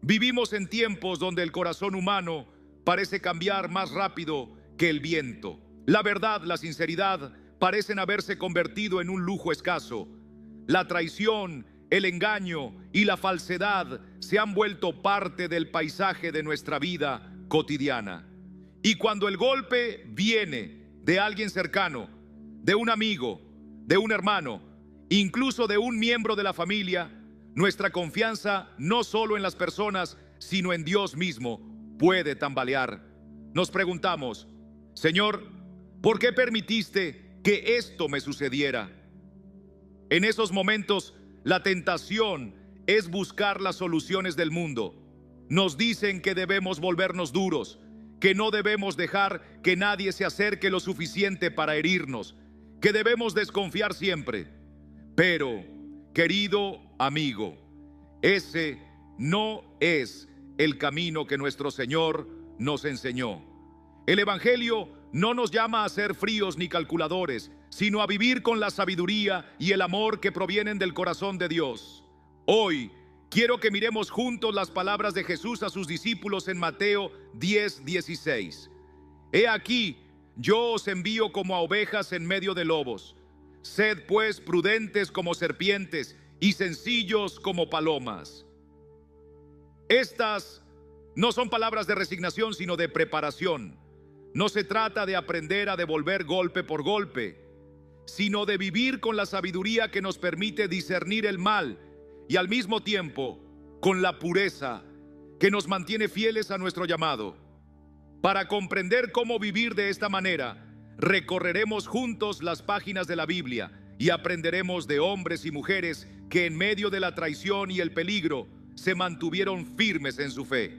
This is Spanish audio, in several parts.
Vivimos en tiempos donde el corazón humano parece cambiar más rápido que el viento. La verdad, la sinceridad parecen haberse convertido en un lujo escaso. La traición, el engaño y la falsedad se han vuelto parte del paisaje de nuestra vida cotidiana. Y cuando el golpe viene de alguien cercano, de un amigo, de un hermano, incluso de un miembro de la familia, nuestra confianza no solo en las personas, sino en Dios mismo, puede tambalear. Nos preguntamos: Señor, ¿por qué permitiste que esto me sucediera? En esos momentos, la tentación es buscar las soluciones del mundo. Nos dicen que debemos volvernos duros, que no debemos dejar que nadie se acerque lo suficiente para herirnos, que debemos desconfiar siempre. Pero, querido amigo, ese no es el camino que nuestro Señor nos enseñó. El Evangelio no nos llama a ser fríos ni calculadores, sino a vivir con la sabiduría y el amor que provienen del corazón de Dios. Hoy quiero que miremos juntos las palabras de Jesús a sus discípulos en Mateo 10:16. He aquí, yo os envío como a ovejas en medio de lobos. Sed pues prudentes como serpientes y sencillos como palomas. Estas no son palabras de resignación, sino de preparación. No se trata de aprender a devolver golpe por golpe, sino de vivir con la sabiduría que nos permite discernir el mal y al mismo tiempo con la pureza que nos mantiene fieles a nuestro llamado. Para comprender cómo vivir de esta manera, recorreremos juntos las páginas de la Biblia y aprenderemos de hombres y mujeres que en medio de la traición y el peligro se mantuvieron firmes en su fe.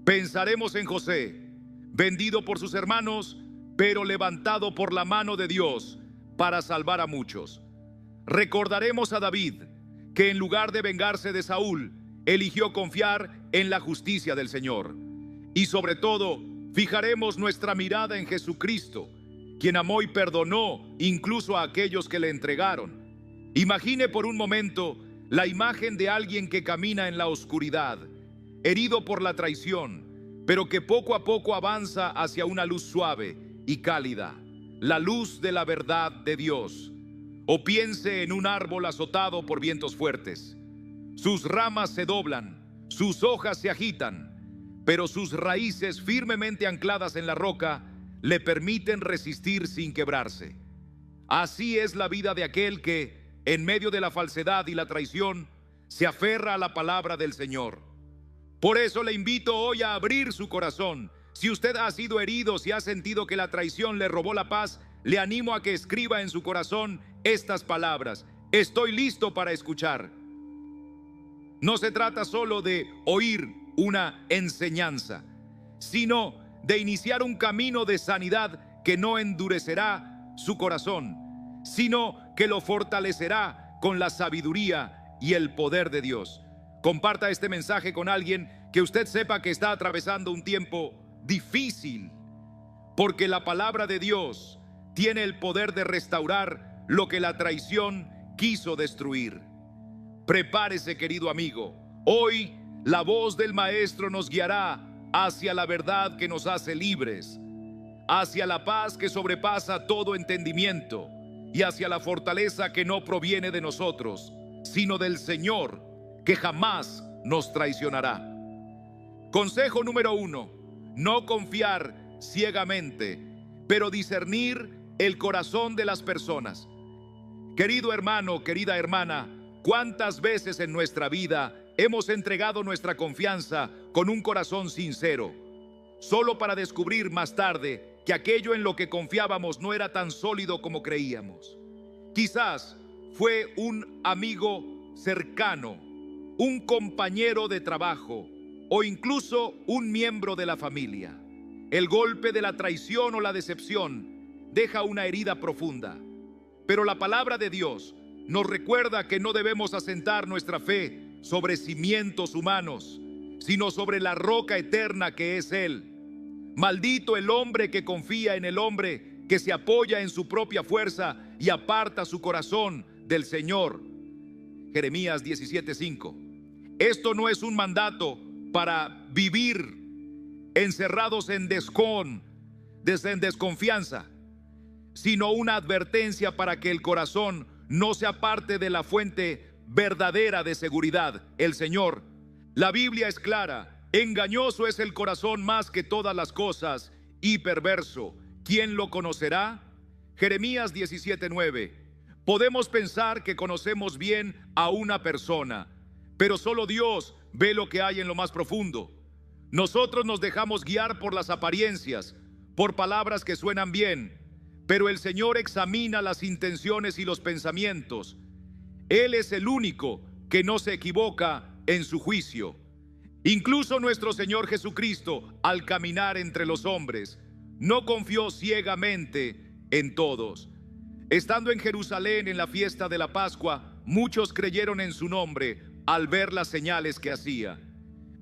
Pensaremos en José, vendido por sus hermanos, pero levantado por la mano de Dios para salvar a muchos. Recordaremos a David, que en lugar de vengarse de Saúl, eligió confiar en la justicia del Señor. Y sobre todo, fijaremos nuestra mirada en Jesucristo, quien amó y perdonó incluso a aquellos que le entregaron. Imagine por un momento la imagen de alguien que camina en la oscuridad, herido por la traición, pero que poco a poco avanza hacia una luz suave y cálida, la luz de la verdad de Dios. O piense en un árbol azotado por vientos fuertes. Sus ramas se doblan, sus hojas se agitan, pero sus raíces firmemente ancladas en la roca le permiten resistir sin quebrarse. Así es la vida de aquel que, en medio de la falsedad y la traición, se aferra a la palabra del Señor. Por eso le invito hoy a abrir su corazón. Si usted ha sido herido, si ha sentido que la traición le robó la paz, le animo a que escriba en su corazón estas palabras: estoy listo para escuchar. No se trata solo de oír una enseñanza, sino de iniciar un camino de sanidad que no endurecerá su corazón, sino que lo fortalecerá con la sabiduría y el poder de Dios. Comparta este mensaje con alguien que usted sepa que está atravesando un tiempo difícil, porque la palabra de Dios tiene el poder de restaurar lo que la traición quiso destruir. Prepárese, querido amigo. Hoy la voz del Maestro nos guiará hacia la verdad que nos hace libres, hacia la paz que sobrepasa todo entendimiento y hacia la fortaleza que no proviene de nosotros, sino del Señor, que jamás nos traicionará. Consejo número 1: no confiar ciegamente, pero discernir el corazón de las personas. Querido hermano, querida hermana, ¿cuántas veces en nuestra vida hemos entregado nuestra confianza con un corazón sincero, solo para descubrir más tarde que aquello en lo que confiábamos no era tan sólido como creíamos? Quizás fue un amigo cercano, un compañero de trabajo o incluso un miembro de la familia. El golpe de la traición o la decepción deja una herida profunda, pero la palabra de Dios nos recuerda que no debemos asentar nuestra fe sobre cimientos humanos, sino sobre la roca eterna que es Él. Maldito el hombre que confía en el hombre, que se apoya en su propia fuerza y aparta su corazón del Señor. Jeremías 17:5. Esto no es un mandato para vivir encerrados en desconfianza, sino una advertencia para que el corazón no se aparte de la fuente verdadera de seguridad, el Señor. La Biblia es clara: engañoso es el corazón más que todas las cosas y perverso. ¿Quién lo conocerá? Jeremías 17:9. Podemos pensar que conocemos bien a una persona, pero solo Dios ve lo que hay en lo más profundo. Nosotros nos dejamos guiar por las apariencias, por palabras que suenan bien, pero el Señor examina las intenciones y los pensamientos. Él es el único que no se equivoca en su juicio. Incluso nuestro Señor Jesucristo, al caminar entre los hombres, no confió ciegamente en todos. Estando en Jerusalén en la fiesta de la Pascua, muchos creyeron en su nombre al ver las señales que hacía.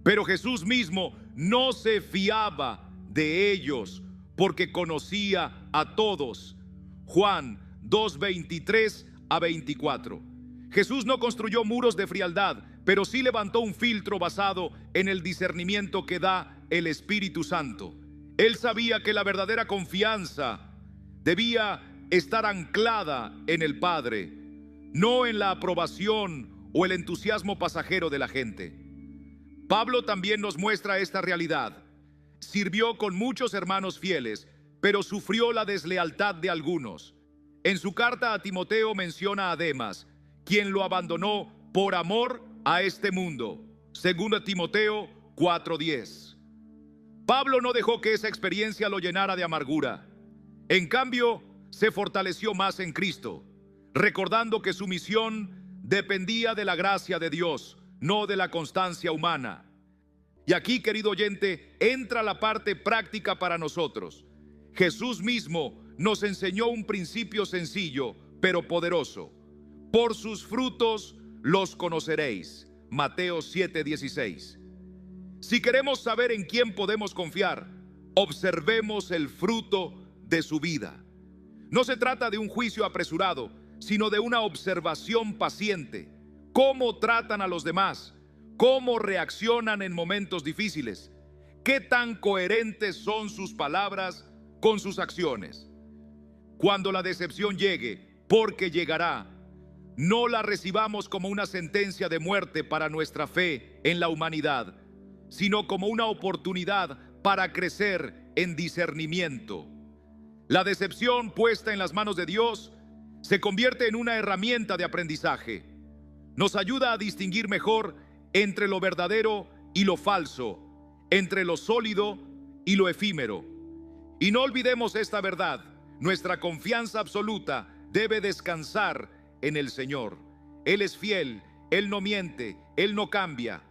Pero Jesús mismo no se fiaba de ellos, porque conocía a todos. Juan 2:23-24. Jesús no construyó muros de frialdad, pero sí levantó un filtro basado en el discernimiento que da el Espíritu Santo. Él sabía que la verdadera confianza debía estar anclada en el Padre, no en la aprobación o el entusiasmo pasajero de la gente. Pablo también nos muestra esta realidad. Sirvió con muchos hermanos fieles, pero sufrió la deslealtad de algunos. En su carta a Timoteo menciona a Demas, quien lo abandonó por amor a este mundo. 2 Timoteo 4:10. Pablo no dejó que esa experiencia lo llenara de amargura. En cambio, se fortaleció más en Cristo, recordando que su misión dependía de la gracia de Dios, no de la constancia humana. Y aquí, querido oyente, entra la parte práctica para nosotros. Jesús mismo nos enseñó un principio sencillo, pero poderoso. Por sus frutos los conoceréis. Mateo 7:16. Si queremos saber en quién podemos confiar, observemos el fruto de su vida. No se trata de un juicio apresurado, sino de una observación paciente. ¿Cómo tratan a los demás? ¿Cómo reaccionan en momentos difíciles? ¿Qué tan coherentes son sus palabras con sus acciones? Cuando la decepción llegue, porque llegará, no la recibamos como una sentencia de muerte para nuestra fe en la humanidad, sino como una oportunidad para crecer en discernimiento. La decepción puesta en las manos de Dios se convierte en una herramienta de aprendizaje. Nos ayuda a distinguir mejor entre lo verdadero y lo falso, entre lo sólido y lo efímero. Y no olvidemos esta verdad: nuestra confianza absoluta debe descansar en el Señor. Él es fiel, Él no miente, Él no cambia.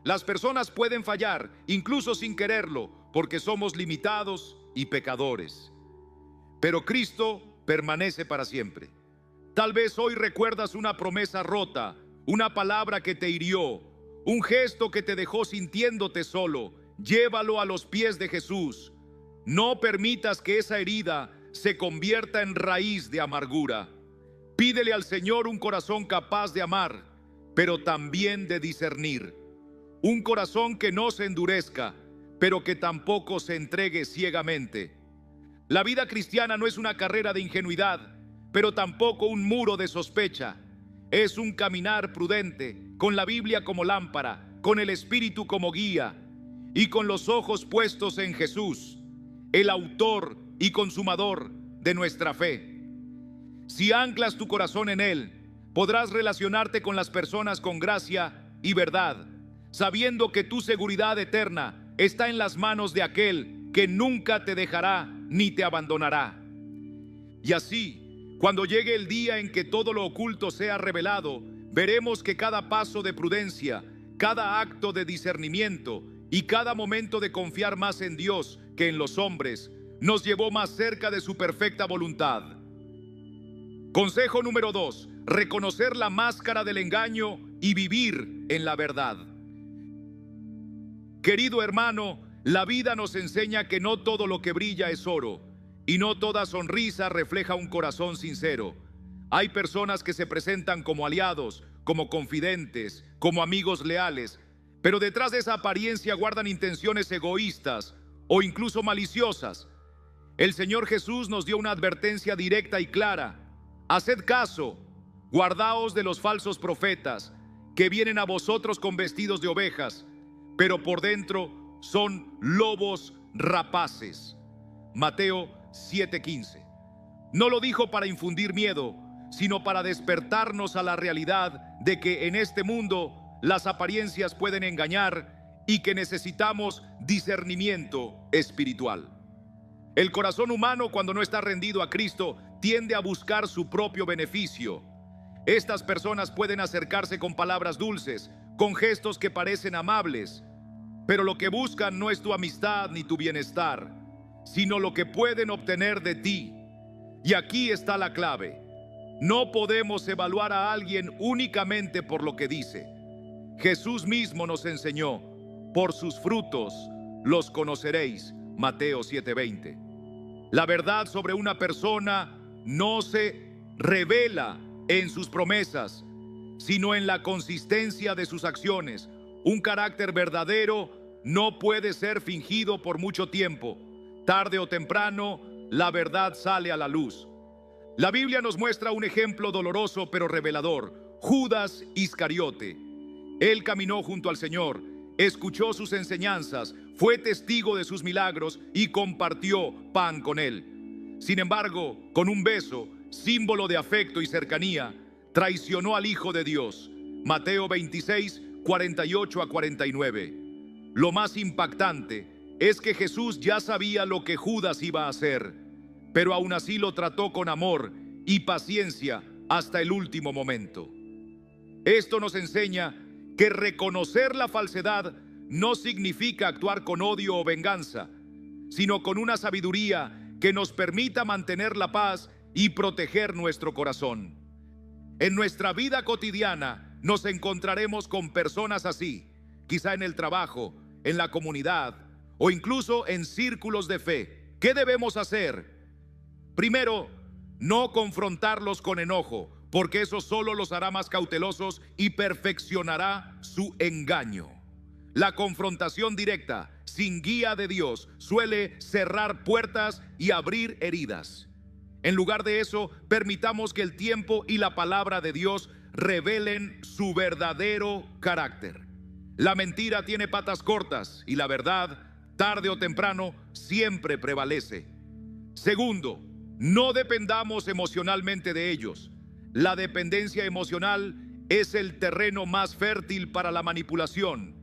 Las personas pueden fallar, incluso sin quererlo, porque somos limitados y pecadores. Pero Cristo permanece para siempre. Tal vez hoy recuerdas una promesa rota, una palabra que te hirió, un gesto que te dejó sintiéndote solo. Llévalo a los pies de Jesús. No permitas que esa herida se convierta en raíz de amargura. Pídele al Señor un corazón capaz de amar, pero también de discernir. Un corazón que no se endurezca, pero que tampoco se entregue ciegamente. La vida cristiana no es una carrera de ingenuidad, pero tampoco un muro de sospecha. Es un caminar prudente, con la Biblia como lámpara, con el Espíritu como guía y con los ojos puestos en Jesús, el autor y consumador de nuestra fe. Si anclas tu corazón en Él, podrás relacionarte con las personas con gracia y verdad, sabiendo que tu seguridad eterna está en las manos de aquel que nunca te dejará ni te abandonará. Y así, cuando llegue el día en que todo lo oculto sea revelado, veremos que cada paso de prudencia, cada acto de discernimiento y cada momento de confiar más en Dios que en los hombres nos llevó más cerca de su perfecta voluntad. Consejo número 2: reconocer la máscara del engaño y vivir en la verdad. Querido hermano, la vida nos enseña que no todo lo que brilla es oro, y no toda sonrisa refleja un corazón sincero. Hay personas que se presentan como aliados, como confidentes, como amigos leales, pero detrás de esa apariencia guardan intenciones egoístas o incluso maliciosas. El Señor Jesús nos dio una advertencia directa y clara: haced caso, guardaos de los falsos profetas, que vienen a vosotros con vestidos de ovejas, pero por dentro son lobos rapaces. Mateo 7:15. No lo dijo para infundir miedo, sino para despertarnos a la realidad de que en este mundo las apariencias pueden engañar y que necesitamos discernimiento espiritual. El corazón humano, cuando no está rendido a Cristo, tiende a buscar su propio beneficio. Estas personas pueden acercarse con palabras dulces, con gestos que parecen amables, pero lo que buscan no es tu amistad ni tu bienestar, sino lo que pueden obtener de ti. Y aquí está la clave: no podemos evaluar a alguien únicamente por lo que dice. Jesús mismo nos enseñó: por sus frutos los conoceréis. Mateo 7:20. La verdad sobre una persona no se revela en sus promesas, sino en la consistencia de sus acciones. Un carácter verdadero no puede ser fingido por mucho tiempo. Tarde o temprano, la verdad sale a la luz. La Biblia nos muestra un ejemplo doloroso pero revelador: Judas Iscariote. Él caminó junto al Señor, escuchó sus enseñanzas, fue testigo de sus milagros y compartió pan con él. Sin embargo, con un beso, símbolo de afecto y cercanía, traicionó al Hijo de Dios. Mateo 26, 48 a 49. Lo más impactante es que Jesús ya sabía lo que Judas iba a hacer, pero aún así lo trató con amor y paciencia hasta el último momento. Esto nos enseña que reconocer la falsedad no significa actuar con odio o venganza, sino con una sabiduría que nos permita mantener la paz y proteger nuestro corazón. En nuestra vida cotidiana nos encontraremos con personas así, quizá en el trabajo, en la comunidad o incluso en círculos de fe. ¿Qué debemos hacer? Primero, no confrontarlos con enojo, porque eso solo los hará más cautelosos y perfeccionará su engaño. La confrontación directa, sin guía de Dios, suele cerrar puertas y abrir heridas. En lugar de eso, permitamos que el tiempo y la palabra de Dios revelen su verdadero carácter. La mentira tiene patas cortas y la verdad, tarde o temprano, siempre prevalece. Segundo, no dependamos emocionalmente de ellos. La dependencia emocional es el terreno más fértil para la manipulación.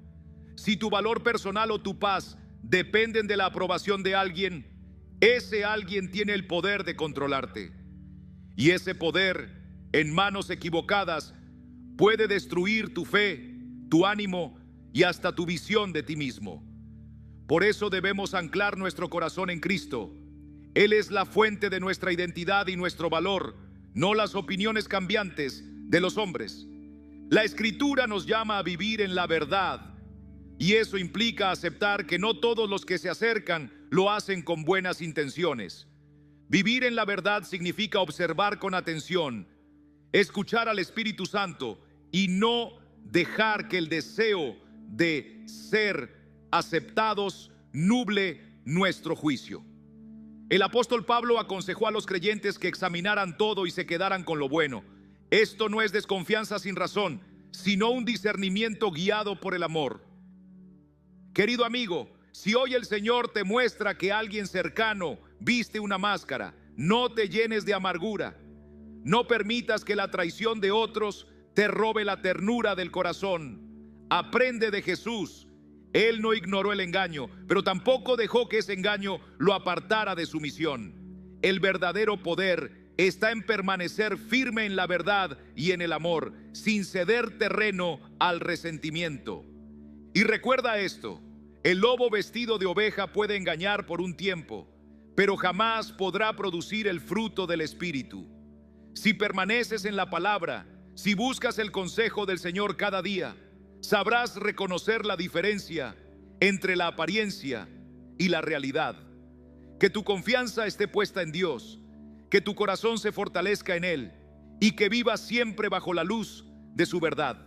Si tu valor personal o tu paz dependen de la aprobación de alguien, ese alguien tiene el poder de controlarte. Y ese poder, en manos equivocadas, puede destruir tu fe, tu ánimo y hasta tu visión de ti mismo. Por eso debemos anclar nuestro corazón en Cristo. Él es la fuente de nuestra identidad y nuestro valor, no las opiniones cambiantes de los hombres. La Escritura nos llama a vivir en la verdad, y eso implica aceptar que no todos los que se acercan lo hacen con buenas intenciones. Vivir en la verdad significa observar con atención, escuchar al Espíritu Santo y no dejar que el deseo de ser aceptados nuble nuestro juicio. El apóstol Pablo aconsejó a los creyentes que examinaran todo y se quedaran con lo bueno. Esto no es desconfianza sin razón, sino un discernimiento guiado por el amor. Querido amigo, si hoy el Señor te muestra que alguien cercano viste una máscara, no te llenes de amargura. No permitas que la traición de otros te robe la ternura del corazón. Aprende de Jesús. Él no ignoró el engaño, pero tampoco dejó que ese engaño lo apartara de su misión. El verdadero poder está en permanecer firme en la verdad y en el amor, sin ceder terreno al resentimiento. Y recuerda esto: el lobo vestido de oveja puede engañar por un tiempo, pero jamás podrá producir el fruto del Espíritu. Si permaneces en la palabra, si buscas el consejo del Señor cada día, sabrás reconocer la diferencia entre la apariencia y la realidad. Que tu confianza esté puesta en Dios, que tu corazón se fortalezca en Él y que vivas siempre bajo la luz de su verdad.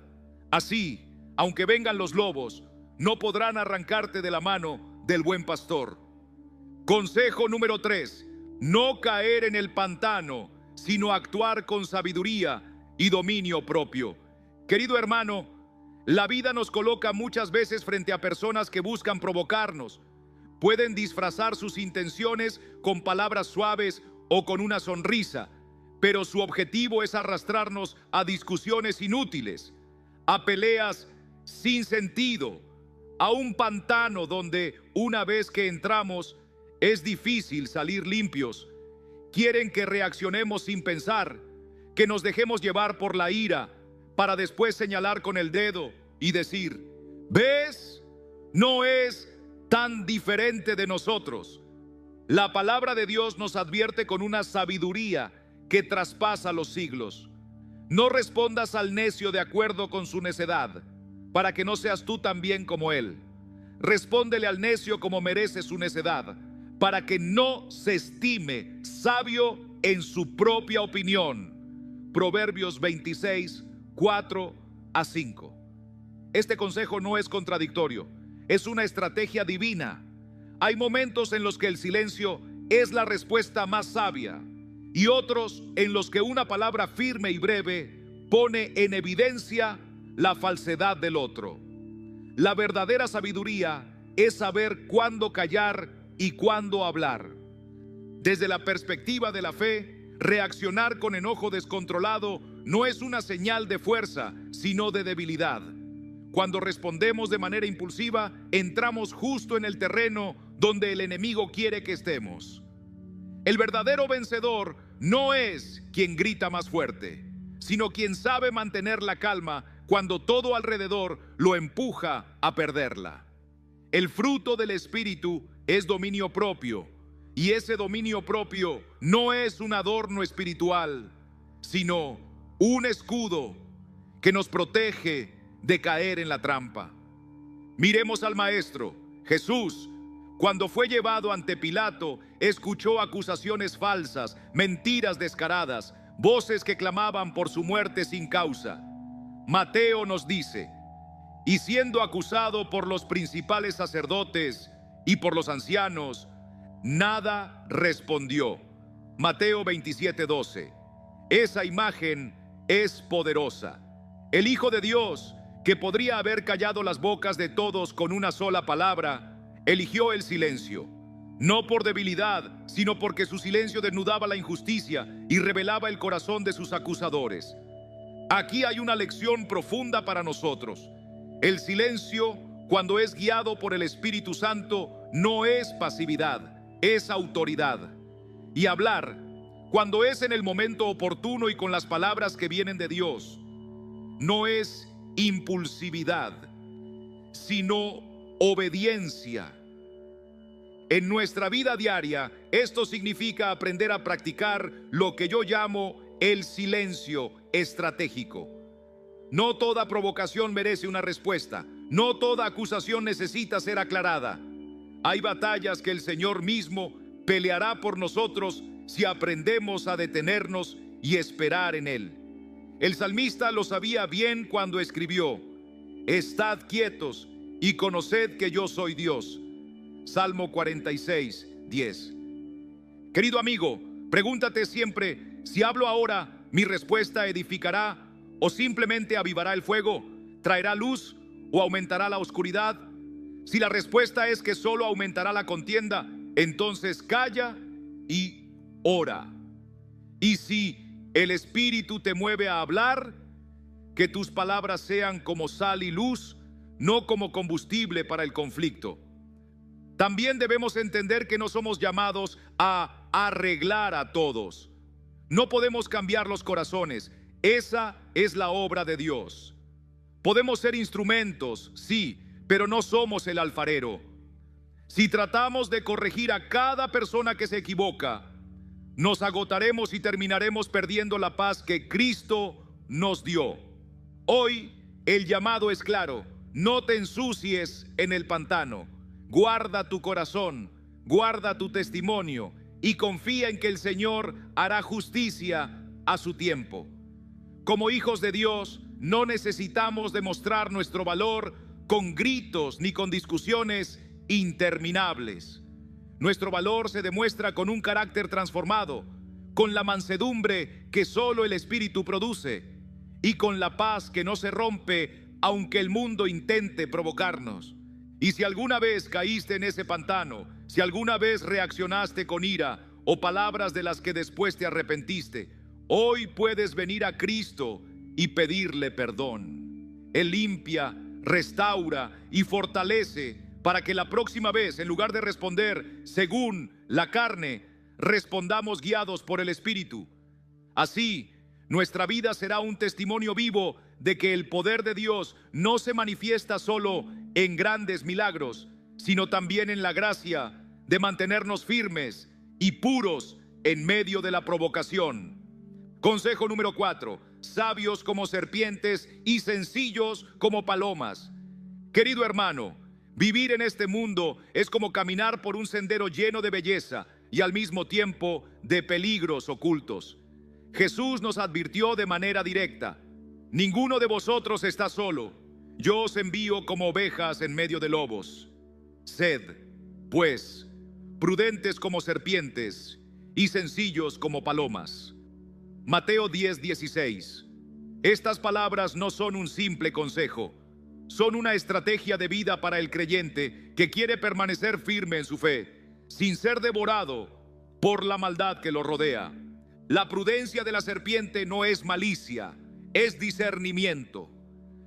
Así, aunque vengan los lobos no podrán arrancarte de la mano del buen pastor. Consejo número 3: no caer en el pantano, sino actuar con sabiduría y dominio propio. Querido hermano, la vida nos coloca muchas veces frente a personas que buscan provocarnos. Pueden disfrazar sus intenciones con palabras suaves o con una sonrisa, pero su objetivo es arrastrarnos a discusiones inútiles, a peleas sin sentido, a un pantano donde una vez que entramos es difícil salir limpios. Quieren que reaccionemos sin pensar, que nos dejemos llevar por la ira, para después señalar con el dedo y decir: ¿ves? No es tan diferente de nosotros. La palabra de Dios nos advierte con una sabiduría que traspasa los siglos. No respondas al necio de acuerdo con su necedad, para que no seas tú también como él. Respóndele al necio como merece su necedad, para que no se estime sabio en su propia opinión. Proverbios 26, 4 a 5. Este consejo no es contradictorio, es una estrategia divina. Hay momentos en los que el silencio es la respuesta más sabia y otros en los que una palabra firme y breve pone en evidencia la falsedad del otro. La verdadera sabiduría es saber cuándo callar y cuándo hablar. Desde la perspectiva de la fe, reaccionar con enojo descontrolado no es una señal de fuerza, sino de debilidad. Cuando respondemos de manera impulsiva, entramos justo en el terreno donde el enemigo quiere que estemos. El verdadero vencedor no es quien grita más fuerte, sino quien sabe mantener la calma cuando todo alrededor lo empuja a perderla. El fruto del Espíritu es dominio propio, y ese dominio propio no es un adorno espiritual, sino un escudo que nos protege de caer en la trampa. Miremos al Maestro. Jesús, cuando fue llevado ante Pilato, escuchó acusaciones falsas, mentiras descaradas, voces que clamaban por su muerte sin causa. Mateo nos dice: y siendo acusado por los principales sacerdotes y por los ancianos, nada respondió. Mateo 27:12. Esa imagen es poderosa. El Hijo de Dios, que podría haber callado las bocas de todos con una sola palabra, eligió el silencio. No por debilidad, sino porque su silencio desnudaba la injusticia y revelaba el corazón de sus acusadores. Aquí hay una lección profunda para nosotros. El silencio, cuando es guiado por el Espíritu Santo, no es pasividad, es autoridad. Y hablar, cuando es en el momento oportuno y con las palabras que vienen de Dios, no es impulsividad, sino obediencia. En nuestra vida diaria, esto significa aprender a practicar lo que yo llamo el silencio estratégico. No toda provocación merece una respuesta. No toda acusación necesita ser aclarada. Hay batallas que el Señor mismo peleará por nosotros si aprendemos a detenernos y esperar en Él. El salmista lo sabía bien cuando escribió: estad quietos y conoced que yo soy Dios. Salmo 46, 10. Querido amigo, pregúntate siempre: si hablo ahora, ¿mi respuesta edificará o simplemente avivará el fuego? ¿Traerá luz o aumentará la oscuridad? Si la respuesta es que solo aumentará la contienda, entonces calla y ora. Y si el Espíritu te mueve a hablar, que tus palabras sean como sal y luz, no como combustible para el conflicto. También debemos entender que no somos llamados a arreglar a todos. No podemos cambiar los corazones. Esa es la obra de Dios. Podemos ser instrumentos, sí, pero no somos el alfarero. Si tratamos de corregir a cada persona que se equivoca, nos agotaremos y terminaremos perdiendo la paz que Cristo nos dio. Hoy el llamado es claro: no te ensucies en el pantano. Guarda tu corazón, guarda tu testimonio y confía en que el Señor hará justicia a su tiempo. Como hijos de Dios, no necesitamos demostrar nuestro valor con gritos ni con discusiones interminables. Nuestro valor se demuestra con un carácter transformado, con la mansedumbre que solo el Espíritu produce y con la paz que no se rompe aunque el mundo intente provocarnos. Y si alguna vez caíste en ese pantano, si alguna vez reaccionaste con ira o palabras de las que después te arrepentiste, hoy puedes venir a Cristo y pedirle perdón. Él limpia, restaura y fortalece para que la próxima vez, en lugar de responder según la carne, respondamos guiados por el Espíritu. Así, nuestra vida será un testimonio vivo de que el poder de Dios no se manifiesta solo en grandes milagros, sino también en la gracia de mantenernos firmes y puros en medio de la provocación. Consejo número 4: sabios como serpientes y sencillos como palomas. Querido hermano, vivir en este mundo es como caminar por un sendero lleno de belleza y al mismo tiempo de peligros ocultos. Jesús nos advirtió de manera directa: ninguno de vosotros está solo, yo os envío como ovejas en medio de lobos. Sed, pues, prudentes como serpientes y sencillos como palomas. Mateo 10:16. Estas palabras no son un simple consejo, son una estrategia de vida para el creyente que quiere permanecer firme en su fe, sin ser devorado por la maldad que lo rodea. La prudencia de la serpiente no es malicia, es discernimiento.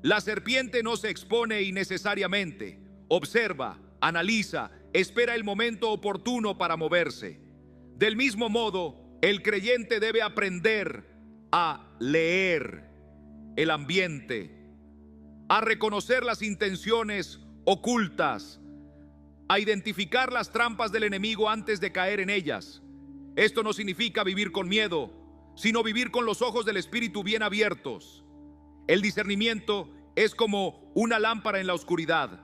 La serpiente no se expone innecesariamente, observa, analiza, espera el momento oportuno para moverse. Del mismo modo, el creyente debe aprender a leer el ambiente, a reconocer las intenciones ocultas, a identificar las trampas del enemigo antes de caer en ellas. Esto no significa vivir con miedo, sino vivir con los ojos del Espíritu bien abiertos. El discernimiento es como una lámpara en la oscuridad.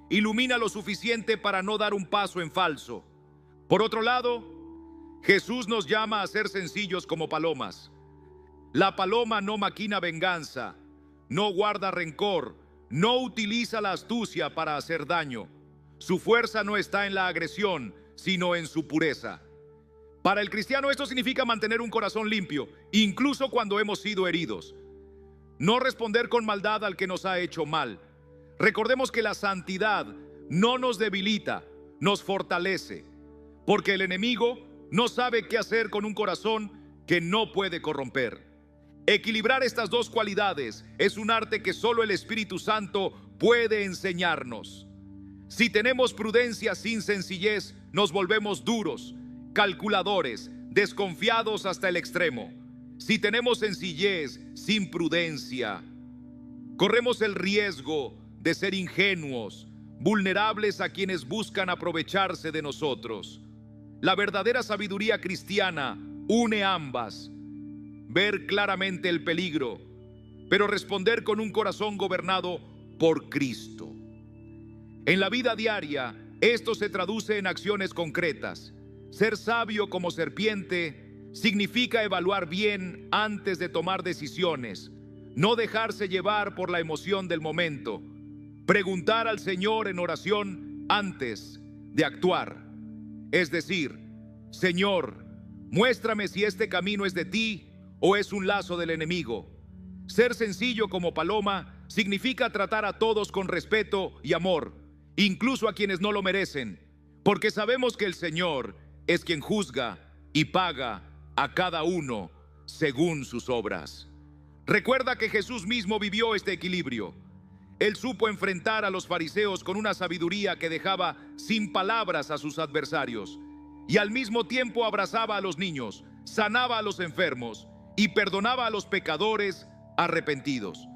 Ilumina lo suficiente para no dar un paso en falso. Por otro lado, Jesús nos llama a ser sencillos como palomas. La paloma no maquina venganza, no guarda rencor, no utiliza la astucia para hacer daño. Su fuerza no está en la agresión, sino en su pureza. Para el cristiano esto significa mantener un corazón limpio, incluso cuando hemos sido heridos. No responder con maldad al que nos ha hecho mal. Recordemos que la santidad no nos debilita, nos fortalece, porque el enemigo no sabe qué hacer con un corazón que no puede corromper. Equilibrar estas dos cualidades es un arte que solo el Espíritu Santo puede enseñarnos. Si tenemos prudencia sin sencillez, nos volvemos duros, calculadores, desconfiados hasta el extremo. Si tenemos sencillez sin prudencia, corremos el riesgo de ser ingenuos, vulnerables a quienes buscan aprovecharse de nosotros. La verdadera sabiduría cristiana une ambas: ver claramente el peligro, pero responder con un corazón gobernado por Cristo. En la vida diaria, esto se traduce en acciones concretas. Ser sabio como serpiente significa evaluar bien antes de tomar decisiones, no dejarse llevar por la emoción del momento, preguntar al Señor en oración antes de actuar. Es decir, Señor, muéstrame si este camino es de ti o es un lazo del enemigo. Ser sencillo como paloma significa tratar a todos con respeto y amor, incluso a quienes no lo merecen, porque sabemos que el Señor es quien juzga y paga a cada uno según sus obras. Recuerda que Jesús mismo vivió este equilibrio. Él supo enfrentar a los fariseos con una sabiduría que dejaba sin palabras a sus adversarios, y al mismo tiempo abrazaba a los niños, sanaba a los enfermos y perdonaba a los pecadores arrepentidos.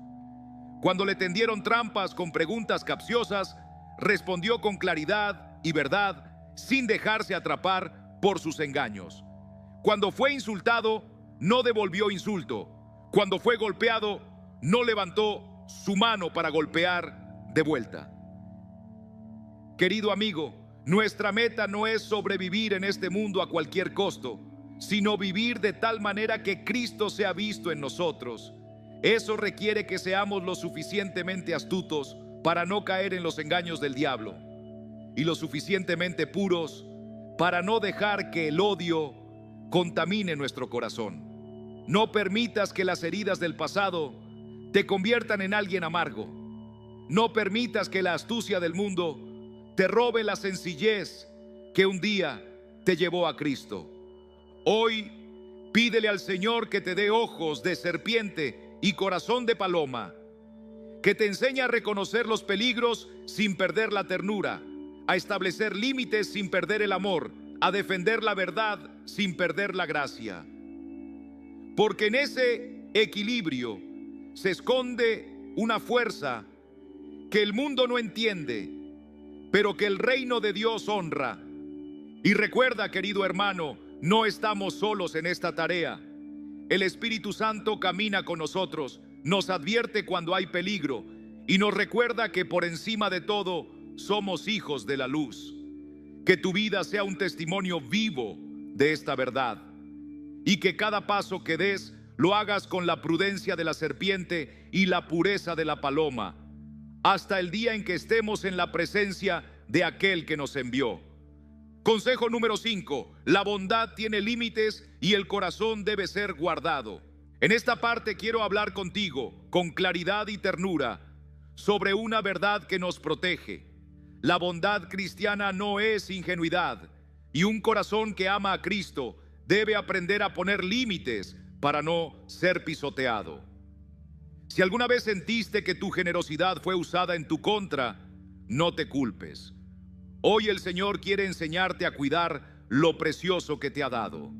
Cuando le tendieron trampas con preguntas capciosas, respondió con claridad y verdad, sin dejarse atrapar por sus engaños. Cuando fue insultado, no devolvió insulto. Cuando fue golpeado, no levantó su mano para golpear de vuelta. Querido amigo, nuestra meta no es sobrevivir en este mundo a cualquier costo, sino vivir de tal manera que Cristo sea visto en nosotros. Eso requiere que seamos lo suficientemente astutos para no caer en los engaños del diablo, y lo suficientemente puros para no dejar que el odio contamine nuestro corazón. No permitas que las heridas del pasado te conviertan en alguien amargo. No permitas que la astucia del mundo te robe la sencillez que un día te llevó a Cristo. Hoy pídele al Señor que te dé ojos de serpiente y corazón de paloma, que te enseñe a reconocer los peligros sin perder la ternura, a establecer límites sin perder el amor, a defender la verdad sin perder la gracia. Porque en ese equilibrio se esconde una fuerza que el mundo no entiende, pero que el reino de Dios honra. Y recuerda, querido hermano, no estamos solos en esta tarea. El Espíritu Santo camina con nosotros, nos advierte cuando hay peligro y nos recuerda que por encima de todo somos hijos de la luz. Que tu vida sea un testimonio vivo de esta verdad y que cada paso que des lo hagas con la prudencia de la serpiente y la pureza de la paloma, hasta el día en que estemos en la presencia de aquel que nos envió. Consejo número 5. La bondad tiene límites y el corazón debe ser guardado. En esta parte quiero hablar contigo con claridad y ternura sobre una verdad que nos protege. La bondad cristiana no es ingenuidad, y un corazón que ama a Cristo debe aprender a poner límites para no ser pisoteado. Si alguna vez sentiste que tu generosidad fue usada en tu contra, no te culpes. Hoy el Señor quiere enseñarte a cuidar lo precioso que te ha dado.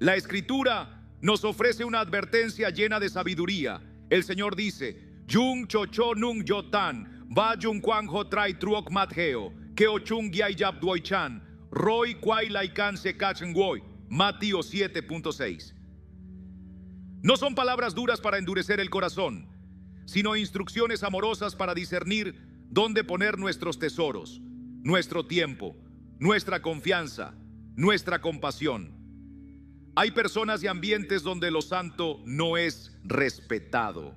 La Escritura nos ofrece una advertencia llena de sabiduría. El Señor dice: Yung chocho nung yotan, ba yung kwang ho trai truok matgeo, que ochung yai yap duoichan, roi kwai laikan se kachengwoi. Mateo 7.6. No son palabras duras para endurecer el corazón, sino instrucciones amorosas para discernir dónde poner nuestros tesoros, nuestro tiempo, nuestra confianza, nuestra compasión. Hay personas y ambientes donde lo santo no es respetado,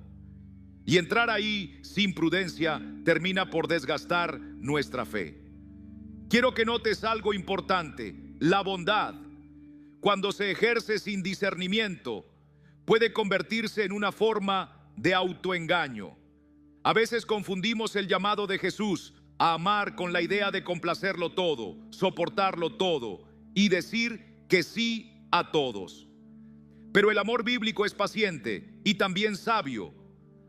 y entrar ahí sin prudencia termina por desgastar nuestra fe. Quiero que notes algo importante: la bondad, cuando se ejerce sin discernimiento, puede convertirse en una forma de autoengaño. A veces confundimos el llamado de Jesús a amar con la idea de complacerlo todo, soportarlo todo y decir que sí a todos. Pero el amor bíblico es paciente y también sabio,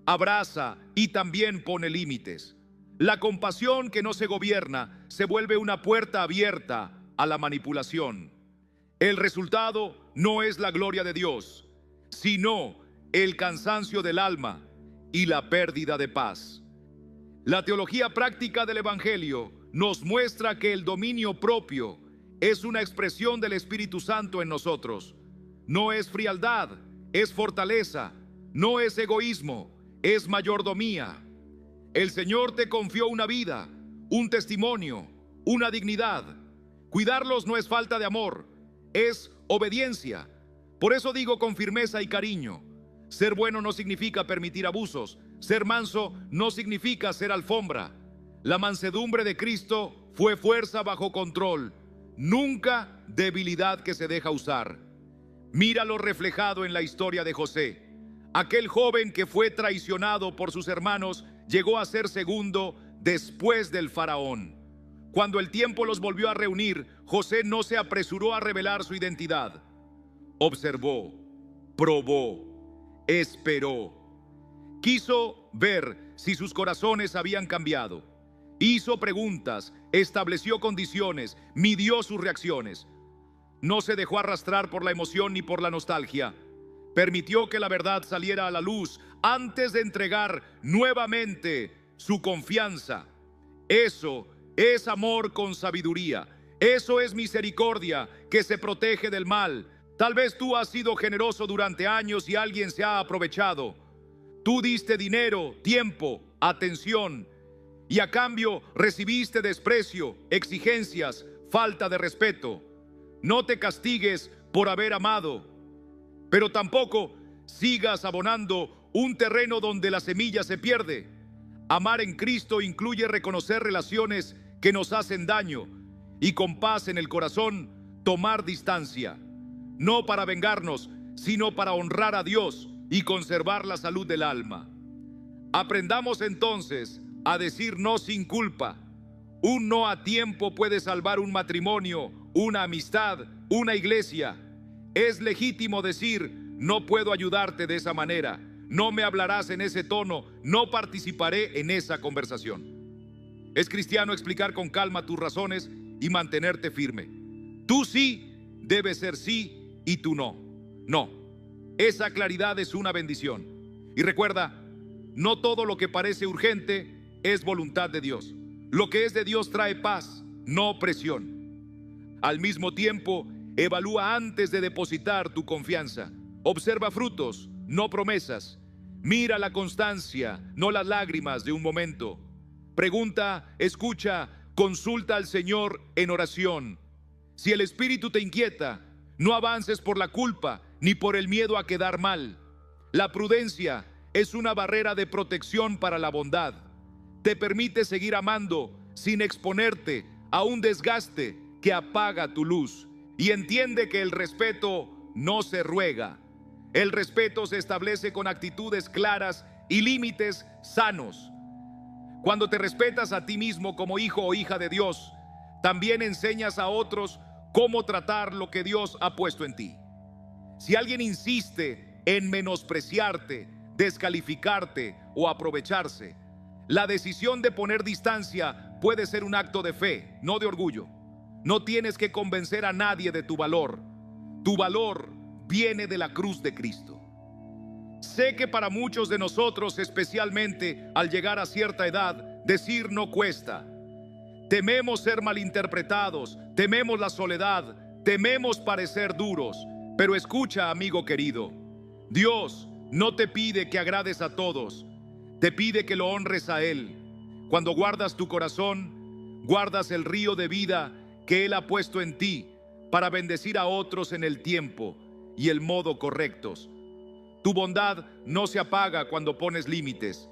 abraza y también pone límites. La compasión que no se gobierna se vuelve una puerta abierta a la manipulación. El resultado no es la gloria de Dios, sino el cansancio del alma y la pérdida de paz. La teología práctica del Evangelio nos muestra que el dominio propio es una expresión del Espíritu Santo en nosotros. No es frialdad, es fortaleza. No es egoísmo, es mayordomía. El Señor te confió una vida, un testimonio, una dignidad. Cuidarlos no es falta de amor, es obediencia. Por eso digo con firmeza y cariño: ser bueno no significa permitir abusos. Ser manso no significa ser alfombra. La mansedumbre de Cristo fue fuerza bajo control, nunca debilidad que se deja usar. Míralo reflejado en la historia de José. Aquel joven que fue traicionado por sus hermanos llegó a ser segundo después del faraón. Cuando el tiempo los volvió a reunir, José no se apresuró a revelar su identidad. Observó, probó, esperó. Quiso ver si sus corazones habían cambiado. Hizo preguntas, estableció condiciones, midió sus reacciones. No se dejó arrastrar por la emoción ni por la nostalgia. Permitió que la verdad saliera a la luz antes de entregar nuevamente su confianza. Eso es amor con sabiduría. Eso es misericordia que se protege del mal. Tal vez tú has sido generoso durante años y alguien se ha aprovechado. Tú diste dinero, tiempo, atención, y a cambio recibiste desprecio, exigencias, falta de respeto. No te castigues por haber amado, pero tampoco sigas abonando un terreno donde la semilla se pierde. Amar en Cristo incluye reconocer relaciones que nos hacen daño y con paz en el corazón tomar distancia, no para vengarnos, sino para honrar a Dios y conservar la salud del alma. Aprendamos entonces a decir no sin culpa. Un no a tiempo puede salvar un matrimonio, una amistad, una iglesia. Es legítimo decir, no puedo ayudarte de esa manera, no me hablarás en ese tono, no participaré en esa conversación. Es cristiano explicar con calma tus razones y mantenerte firme. Tú sí debes ser sí y tú no. No. Esa claridad es una bendición. Y recuerda, no todo lo que parece urgente es voluntad de Dios. Lo que es de Dios trae paz, no presión. Al mismo tiempo, evalúa antes de depositar tu confianza. Observa frutos, no promesas. Mira la constancia, no las lágrimas de un momento. Pregunta, escucha, consulta al Señor en oración. Si el espíritu te inquieta, no avances por la culpa ni por el miedo a quedar mal. La prudencia es una barrera de protección para la bondad. Te permite seguir amando sin exponerte a un desgaste que apaga tu luz. Y entiende que el respeto no se ruega. El respeto se establece con actitudes claras y límites sanos. Cuando te respetas a ti mismo como hijo o hija de Dios, también enseñas a otros cómo tratar lo que Dios ha puesto en ti. Si alguien insiste en menospreciarte, descalificarte o aprovecharse, la decisión de poner distancia puede ser un acto de fe, no de orgullo. No tienes que convencer a nadie de tu valor. Tu valor viene de la cruz de Cristo. Sé que para muchos de nosotros, especialmente al llegar a cierta edad, decir no cuesta. Tememos ser malinterpretados, tememos la soledad, tememos parecer duros. Pero escucha, amigo querido, Dios no te pide que agrades a todos, te pide que lo honres a Él. Cuando guardas tu corazón, guardas el río de vida que Él ha puesto en ti para bendecir a otros en el tiempo y el modo correctos. Tu bondad no se apaga cuando pones límites.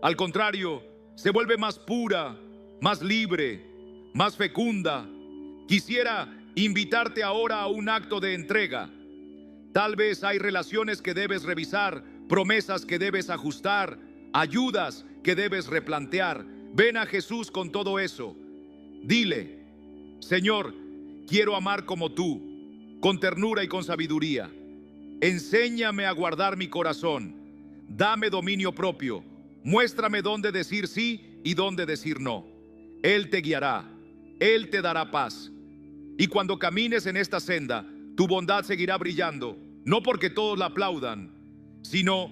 Al contrario, se vuelve más pura, más libre, más fecunda. Quisiera invitarte ahora a un acto de entrega. Tal vez hay relaciones que debes revisar, promesas que debes ajustar, ayudas que debes replantear. Ven a Jesús con todo eso. Dile, Señor, quiero amar como tú, con ternura y con sabiduría. Enséñame a guardar mi corazón. Dame dominio propio. Muéstrame dónde decir sí y dónde decir no. Él te guiará. Él te dará paz. Y cuando camines en esta senda, tu bondad seguirá brillando, no porque todos la aplaudan, sino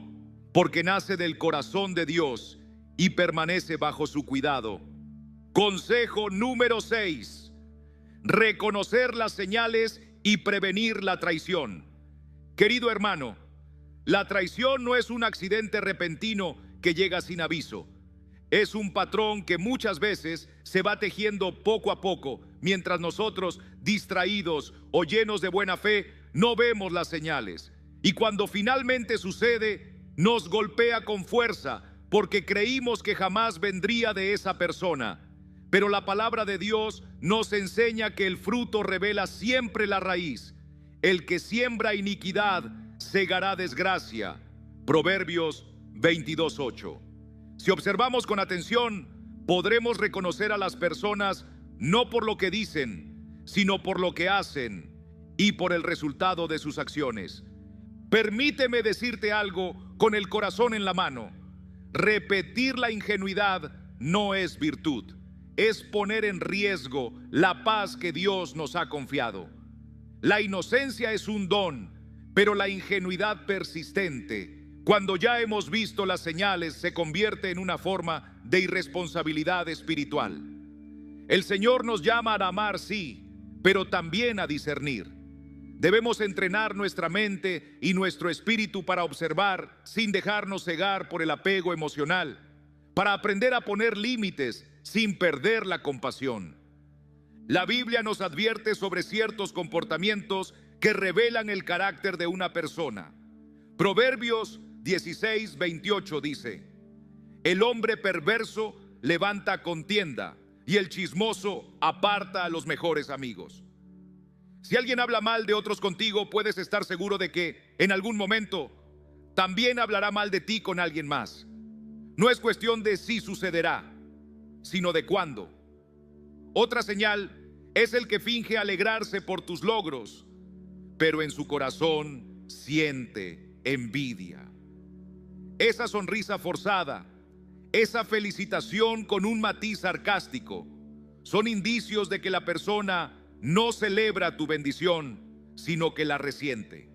porque nace del corazón de Dios y permanece bajo su cuidado. Consejo número 6. Reconocer las señales y prevenir la traición. Querido hermano, la traición no es un accidente repentino que llega sin aviso. Es un patrón que muchas veces se va tejiendo poco a poco, mientras nosotros, distraídos o llenos de buena fe, no vemos las señales. Y cuando finalmente sucede, nos golpea con fuerza, porque creímos que jamás vendría de esa persona. Pero la palabra de Dios nos enseña que el fruto revela siempre la raíz. El que siembra iniquidad segará desgracia. Proverbios 22:8. Si observamos con atención, podremos reconocer a las personas no por lo que dicen, sino por lo que hacen y por el resultado de sus acciones. Permíteme decirte algo con el corazón en la mano. Repetir la ingenuidad no es virtud, es poner en riesgo la paz que Dios nos ha confiado. La inocencia es un don, pero la ingenuidad persistente, cuando ya hemos visto las señales, se convierte en una forma de irresponsabilidad espiritual. El Señor nos llama a amar, sí, pero también a discernir. Debemos entrenar nuestra mente y nuestro espíritu para observar sin dejarnos cegar por el apego emocional, para aprender a poner límites sin perder la compasión. La Biblia nos advierte sobre ciertos comportamientos que revelan el carácter de una persona. Proverbios 16:28 dice: El hombre perverso levanta contienda y el chismoso aparta a los mejores amigos. Si alguien habla mal de otros contigo, puedes estar seguro de que en algún momento también hablará mal de ti con alguien más. No es cuestión de si sucederá, sino de cuándo. Otra señal es el que finge alegrarse por tus logros, pero en su corazón siente envidia. Esa sonrisa forzada, esa felicitación con un matiz sarcástico, son indicios de que la persona no celebra tu bendición, sino que la resiente.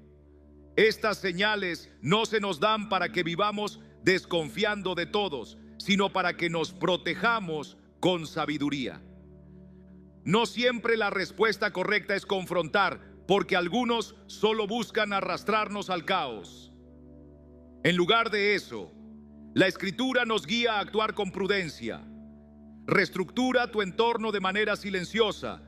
Estas señales no se nos dan para que vivamos desconfiando de todos, sino para que nos protejamos con sabiduría. No siempre la respuesta correcta es confrontar, porque algunos solo buscan arrastrarnos al caos. En lugar de eso, la Escritura nos guía a actuar con prudencia. Reestructura tu entorno de manera silenciosa.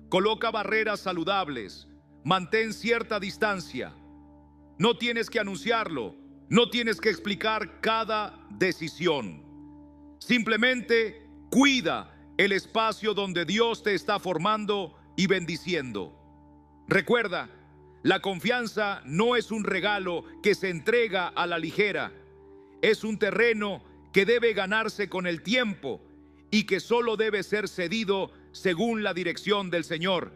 Coloca barreras saludables. Mantén cierta distancia. No tienes que anunciarlo. No tienes que explicar cada decisión. Simplemente cuida el espacio donde Dios te está formando y bendiciendo. Recuerda, la confianza no es un regalo que se entrega a la ligera. Es un terreno que debe ganarse con el tiempo y que solo debe ser cedido según la dirección del Señor.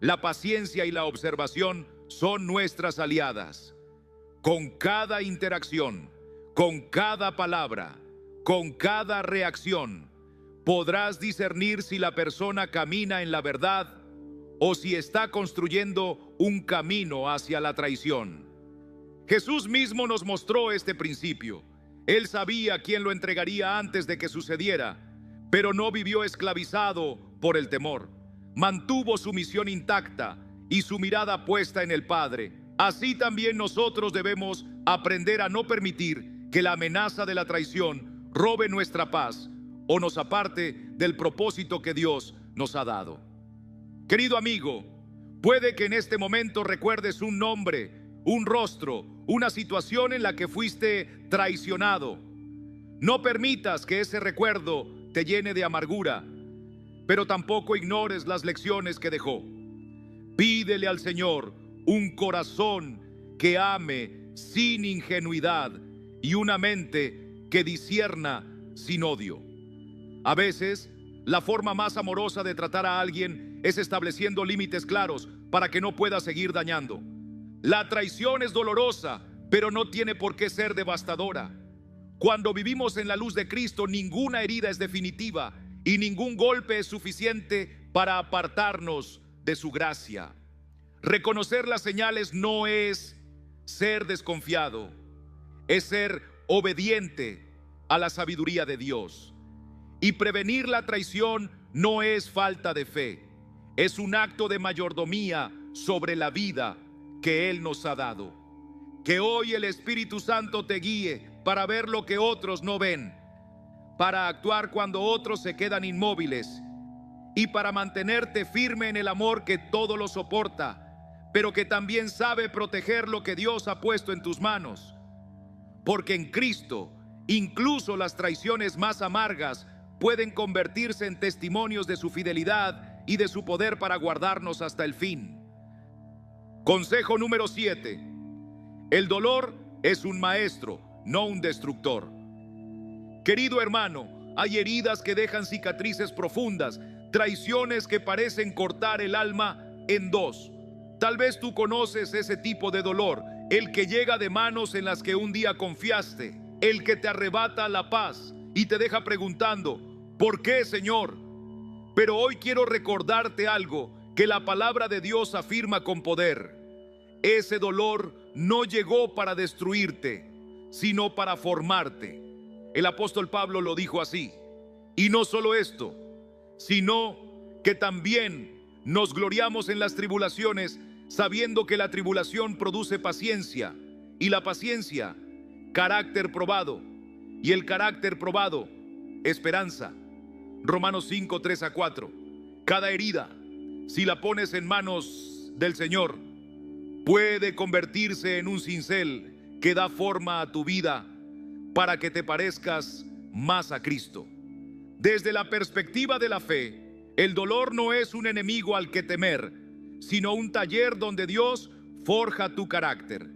La paciencia y la observación son nuestras aliadas. Con cada interacción, con cada palabra, con cada reacción, podrás discernir si la persona camina en la verdad o si está construyendo un camino hacia la traición. Jesús mismo nos mostró este principio. Él sabía quién lo entregaría antes de que sucediera, pero no vivió esclavizado por el temor. Mantuvo su misión intacta y su mirada puesta en el Padre. Así también nosotros debemos aprender a no permitir que la amenaza de la traición robe nuestra paz o nos aparte del propósito que Dios nos ha dado. Querido amigo, puede que en este momento recuerdes un nombre, un rostro, una situación en la que fuiste traicionado. No permitas que ese recuerdo te llene de amargura, pero tampoco ignores las lecciones que dejó. Pídele al Señor un corazón que ame sin ingenuidad y una mente que discierna sin odio. A veces, la forma más amorosa de tratar a alguien es estableciendo límites claros para que no pueda seguir dañando. La traición es dolorosa, pero no tiene por qué ser devastadora. Cuando vivimos en la luz de Cristo, ninguna herida es definitiva y ningún golpe es suficiente para apartarnos de su gracia. Reconocer las señales no es ser desconfiado, es ser obediente a la sabiduría de Dios. Y prevenir la traición no es falta de fe, es un acto de mayordomía sobre la vida que Él nos ha dado. Que hoy el Espíritu Santo te guíe para ver lo que otros no ven, para actuar cuando otros se quedan inmóviles y para mantenerte firme en el amor que todo lo soporta, pero que también sabe proteger lo que Dios ha puesto en tus manos. Porque en Cristo, incluso las traiciones más amargas pueden convertirse en testimonios de su fidelidad y de su poder para guardarnos hasta el fin. Consejo número 7. El dolor es un maestro, no un destructor. Querido hermano, hay heridas que dejan cicatrices profundas, traiciones que parecen cortar el alma en dos. Tal vez tú conoces ese tipo de dolor, el que llega de manos en las que un día confiaste, el que te arrebata la paz y te deja preguntando, ¿por qué, Señor? Pero hoy quiero recordarte algo que la palabra de Dios afirma con poder. Ese dolor no llegó para destruirte, sino para formarte. El apóstol Pablo lo dijo así. Y no solo esto, sino que también nos gloriamos en las tribulaciones, sabiendo que la tribulación produce paciencia, y la paciencia, carácter probado, y el carácter probado, esperanza. Romanos 5, 3-4. Cada herida, si la pones en manos del Señor, puede convertirse en un cincel que da forma a tu vida para que te parezcas más a Cristo. Desde la perspectiva de la fe, el dolor no es un enemigo al que temer, sino un taller donde Dios forja tu carácter.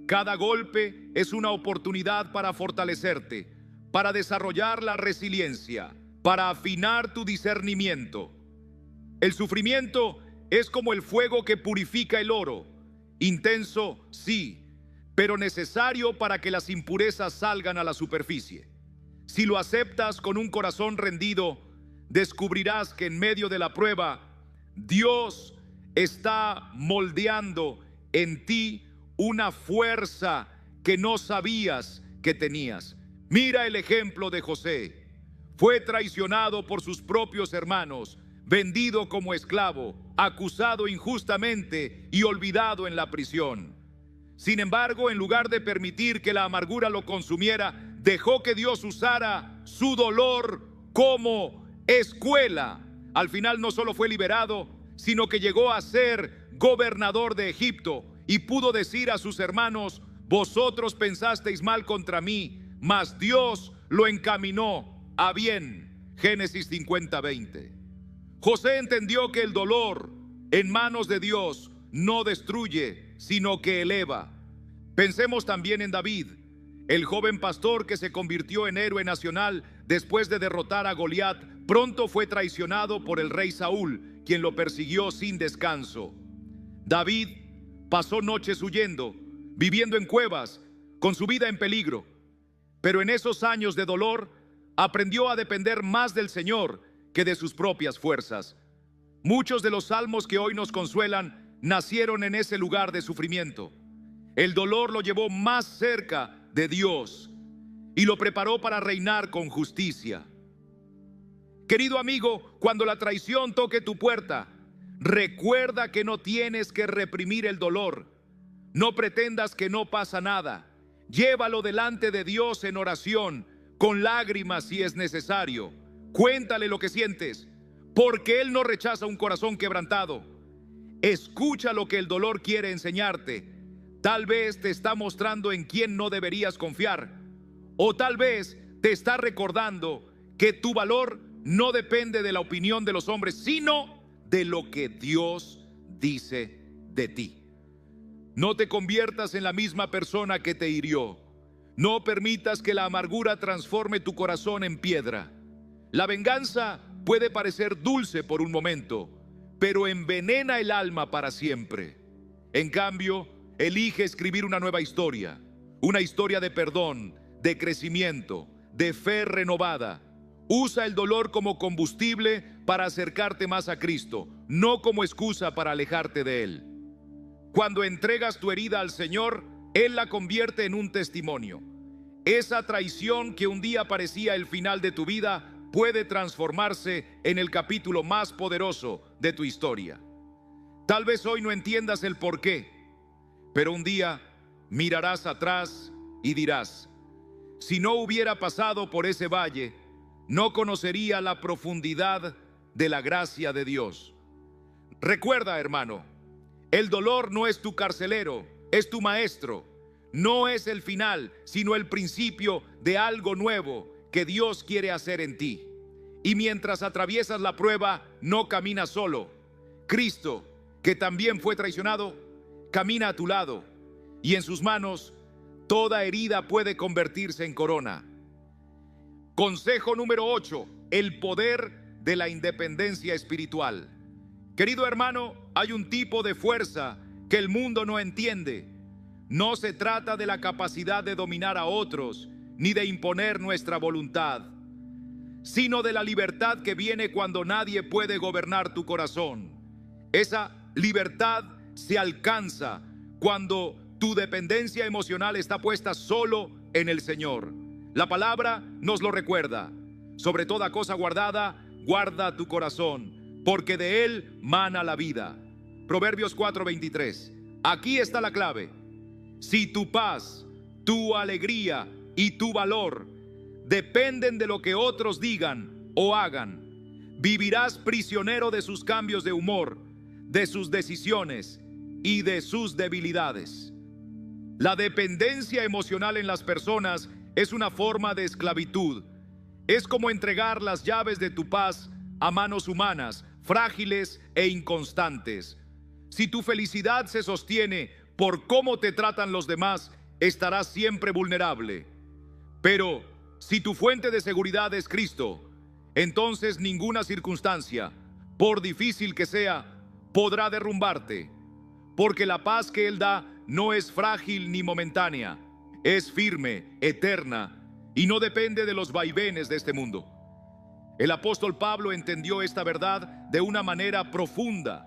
Cada golpe es una oportunidad para fortalecerte, para desarrollar la resiliencia, para afinar tu discernimiento. El sufrimiento es como el fuego que purifica el oro, intenso, sí, pero necesario para que las impurezas salgan a la superficie. Si lo aceptas con un corazón rendido, descubrirás que en medio de la prueba, Dios está moldeando en ti una fuerza que no sabías que tenías. Mira el ejemplo de José. Fue traicionado por sus propios hermanos, vendido como esclavo, acusado injustamente y olvidado en la prisión. Sin embargo, en lugar de permitir que la amargura lo consumiera, dejó que Dios usara su dolor como escuela. Al final no solo fue liberado, sino que llegó a ser gobernador de Egipto y pudo decir a sus hermanos: vosotros pensasteis mal contra mí, mas Dios lo encaminó a bien. Génesis 50:20. José entendió que el dolor en manos de Dios no destruye, sino que eleva. Pensemos también en David, el joven pastor que se convirtió en héroe nacional después de derrotar a Goliat. Pronto fue traicionado por el rey Saúl, quien lo persiguió sin descanso. David pasó noches huyendo, viviendo en cuevas, con su vida en peligro. Pero en esos años de dolor aprendió a depender más del Señor que de sus propias fuerzas. Muchos de los salmos que hoy nos consuelan nacieron en ese lugar de sufrimiento. El dolor lo llevó más cerca de Dios y lo preparó para reinar con justicia. Querido amigo, cuando la traición toque tu puerta, recuerda que no tienes que reprimir el dolor. No pretendas que no pasa nada. Llévalo delante de Dios en oración, con lágrimas si es necesario. Cuéntale lo que sientes, porque Él no rechaza un corazón quebrantado. Escucha lo que el dolor quiere enseñarte. Tal vez te está mostrando en quién no deberías confiar, o tal vez te está recordando que tu valor no depende de la opinión de los hombres, sino de lo que Dios dice de ti. No te conviertas en la misma persona que te hirió. No permitas que la amargura transforme tu corazón en piedra. La venganza puede parecer dulce por un momento, pero envenena el alma para siempre. En cambio, elige escribir una nueva historia, una historia de perdón, de crecimiento, de fe renovada. Usa el dolor como combustible para acercarte más a Cristo, no como excusa para alejarte de Él. Cuando entregas tu herida al Señor, Él la convierte en un testimonio. Esa traición que un día parecía el final de tu vida puede transformarse en el capítulo más poderoso de tu historia. Tal vez hoy no entiendas el porqué, pero un día mirarás atrás y dirás: si no hubiera pasado por ese valle, no conocería la profundidad de la gracia de Dios. Recuerda, hermano, el dolor no es tu carcelero, es tu maestro. No es el final, sino el principio de algo nuevo que Dios quiere hacer en ti. Y mientras atraviesas la prueba, no caminas solo. Cristo, que también fue traicionado, camina a tu lado, y en sus manos toda herida puede convertirse en corona. Consejo número 8: el poder de la independencia espiritual. Querido hermano, hay un tipo de fuerza que el mundo no entiende. No se trata de la capacidad de dominar a otros, ni de imponer nuestra voluntad, sino de la libertad que viene cuando nadie puede gobernar tu corazón. Esa libertad se alcanza cuando tu dependencia emocional está puesta solo en el Señor. La palabra nos lo recuerda: sobre toda cosa guardada, guarda tu corazón, porque de él mana la vida. Proverbios 4:23. Aquí está la clave. Si tu paz, tu alegría y tu valor dependen de lo que otros digan o hagan, vivirás prisionero de sus cambios de humor, de sus decisiones y de sus debilidades. La dependencia emocional en las personas es una forma de esclavitud. Es como entregar las llaves de tu paz a manos humanas, frágiles e inconstantes. Si tu felicidad se sostiene por cómo te tratan los demás, estarás siempre vulnerable. Pero si tu fuente de seguridad es Cristo, entonces ninguna circunstancia, por difícil que sea, podrá derrumbarte, porque la paz que Él da no es frágil ni momentánea, es firme, eterna, y no depende de los vaivenes de este mundo. El apóstol Pablo entendió esta verdad de una manera profunda.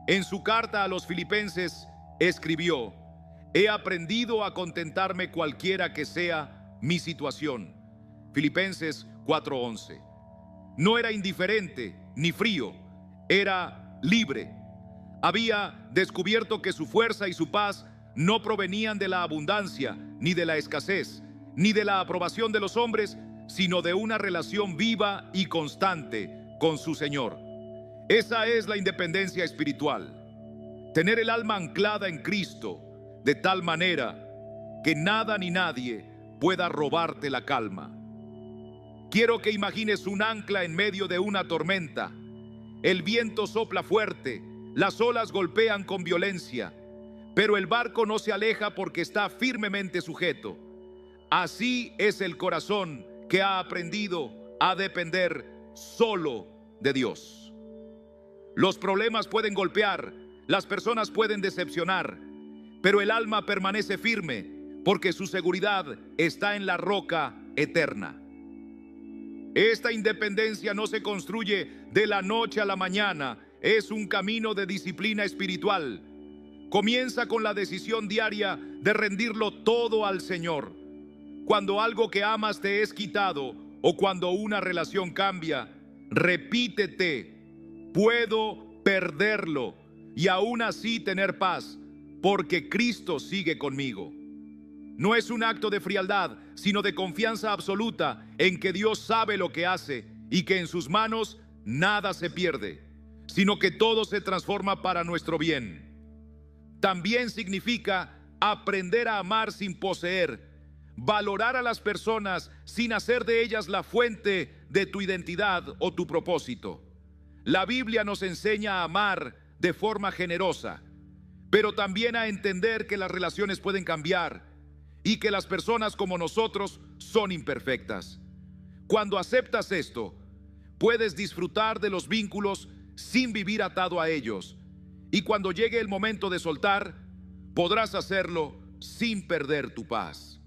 En su carta a los Filipenses escribió: he aprendido a contentarme cualquiera que sea mi situación. Filipenses 4:11. No era indiferente ni frío, era libre. Había descubierto que su fuerza y su paz no provenían de la abundancia, ni de la escasez, ni de la aprobación de los hombres, sino de una relación viva y constante con su Señor. Esa es la independencia espiritual. Tener el alma anclada en Cristo, de tal manera que nada ni nadie pueda robarte la calma. Quiero que imagines un ancla en medio de una tormenta. El viento sopla fuerte, las olas golpean con violencia, pero el barco no se aleja porque está firmemente sujeto. Así es el corazón que ha aprendido a depender solo de Dios. Los problemas pueden golpear, las personas pueden decepcionar, pero el alma permanece firme porque su seguridad está en la roca eterna. Esta independencia no se construye de la noche a la mañana, es un camino de disciplina espiritual. Comienza con la decisión diaria de rendirlo todo al Señor. Cuando algo que amas te es quitado o cuando una relación cambia, repítete: puedo perderlo y aún así tener paz, porque Cristo sigue conmigo. No es un acto de frialdad, sino de confianza absoluta en que Dios sabe lo que hace y que en sus manos nada se pierde, sino que todo se transforma para nuestro bien. También significa aprender a amar sin poseer, valorar a las personas sin hacer de ellas la fuente de tu identidad o tu propósito. La Biblia nos enseña a amar de forma generosa, pero también a entender que las relaciones pueden cambiar y que las personas como nosotros son imperfectas. Cuando aceptas esto, puedes disfrutar de los vínculos sin vivir atado a ellos, y cuando llegue el momento de soltar, podrás hacerlo sin perder tu paz.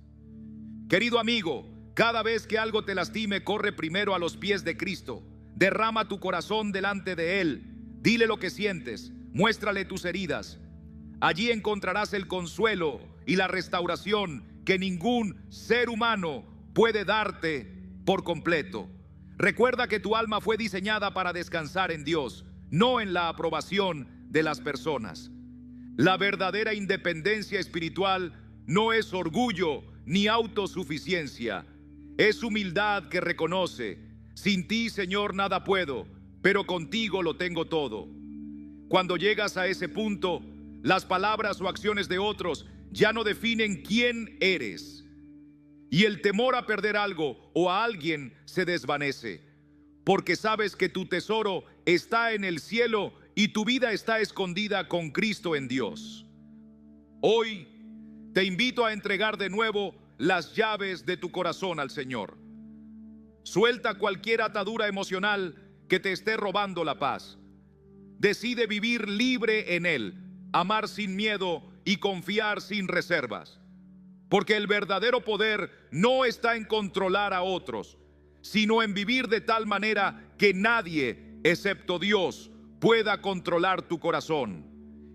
Querido amigo, cada vez que algo te lastime, corre primero a los pies de Cristo. Derrama tu corazón delante de Él. Dile lo que sientes, muéstrale tus heridas. Allí encontrarás el consuelo y la restauración que ningún ser humano puede darte por completo. Recuerda que tu alma fue diseñada para descansar en Dios, no en la aprobación de las personas. La verdadera independencia espiritual no es orgullo ni autosuficiencia. Es humildad que reconoce: sin ti, Señor, nada puedo, pero contigo lo tengo todo. Cuando llegas a ese punto, las palabras o acciones de otros ya no definen quién eres, y el temor a perder algo o a alguien se desvanece, porque sabes que tu tesoro está en el cielo y tu vida está escondida con Cristo en Dios. Hoy te invito a entregar de nuevo las llaves de tu corazón al Señor. Suelta cualquier atadura emocional que te esté robando la paz. Decide vivir libre en Él, amar sin miedo y confiar sin reservas. Porque el verdadero poder no está en controlar a otros, sino en vivir de tal manera que nadie, excepto Dios, pueda controlar tu corazón.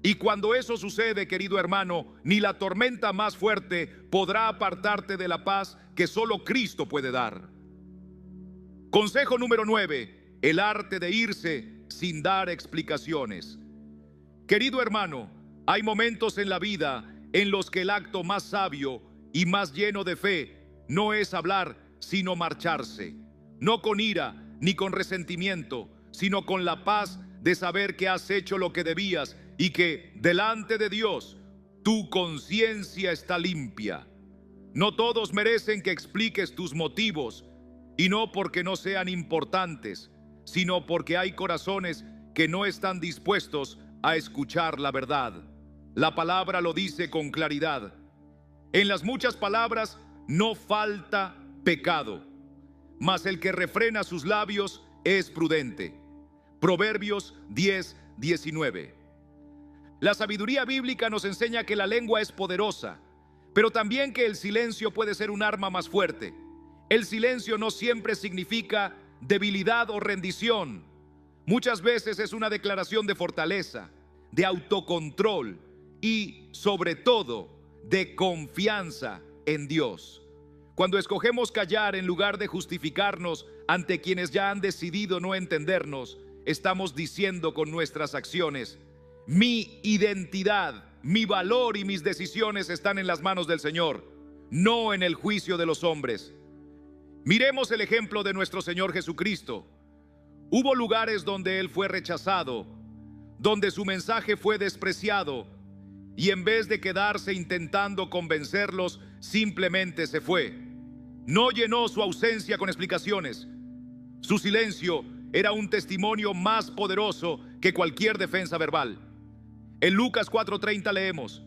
Y cuando eso sucede, querido hermano, ni la tormenta más fuerte podrá apartarte de la paz que solo Cristo puede dar. Consejo número 9: el arte de irse sin dar explicaciones. Querido hermano, hay momentos en la vida en los que el acto más sabio y más lleno de fe no es hablar, sino marcharse. No con ira ni con resentimiento, sino con la paz de saber que has hecho lo que debías y que delante de Dios tu conciencia está limpia. No todos merecen que expliques tus motivos, y no porque no sean importantes, sino porque hay corazones que no están dispuestos a escuchar la verdad. La palabra lo dice con claridad. En las muchas palabras no falta pecado, mas el que refrena sus labios es prudente. Proverbios 10:19. La sabiduría bíblica nos enseña que la lengua es poderosa, pero también que el silencio puede ser un arma más fuerte. El silencio no siempre significa debilidad o rendición. Muchas veces es una declaración de fortaleza, de autocontrol y, sobre todo, de confianza en Dios. Cuando escogemos callar en lugar de justificarnos ante quienes ya han decidido no entendernos, estamos diciendo con nuestras acciones: mi identidad, mi valor y mis decisiones están en las manos del Señor, no en el juicio de los hombres. Miremos el ejemplo de nuestro Señor Jesucristo. Hubo lugares donde Él fue rechazado, donde su mensaje fue despreciado, y en vez de quedarse intentando convencerlos, simplemente se fue. No llenó su ausencia con explicaciones. Su silencio era un testimonio más poderoso que cualquier defensa verbal. En Lucas 4:30 leemos: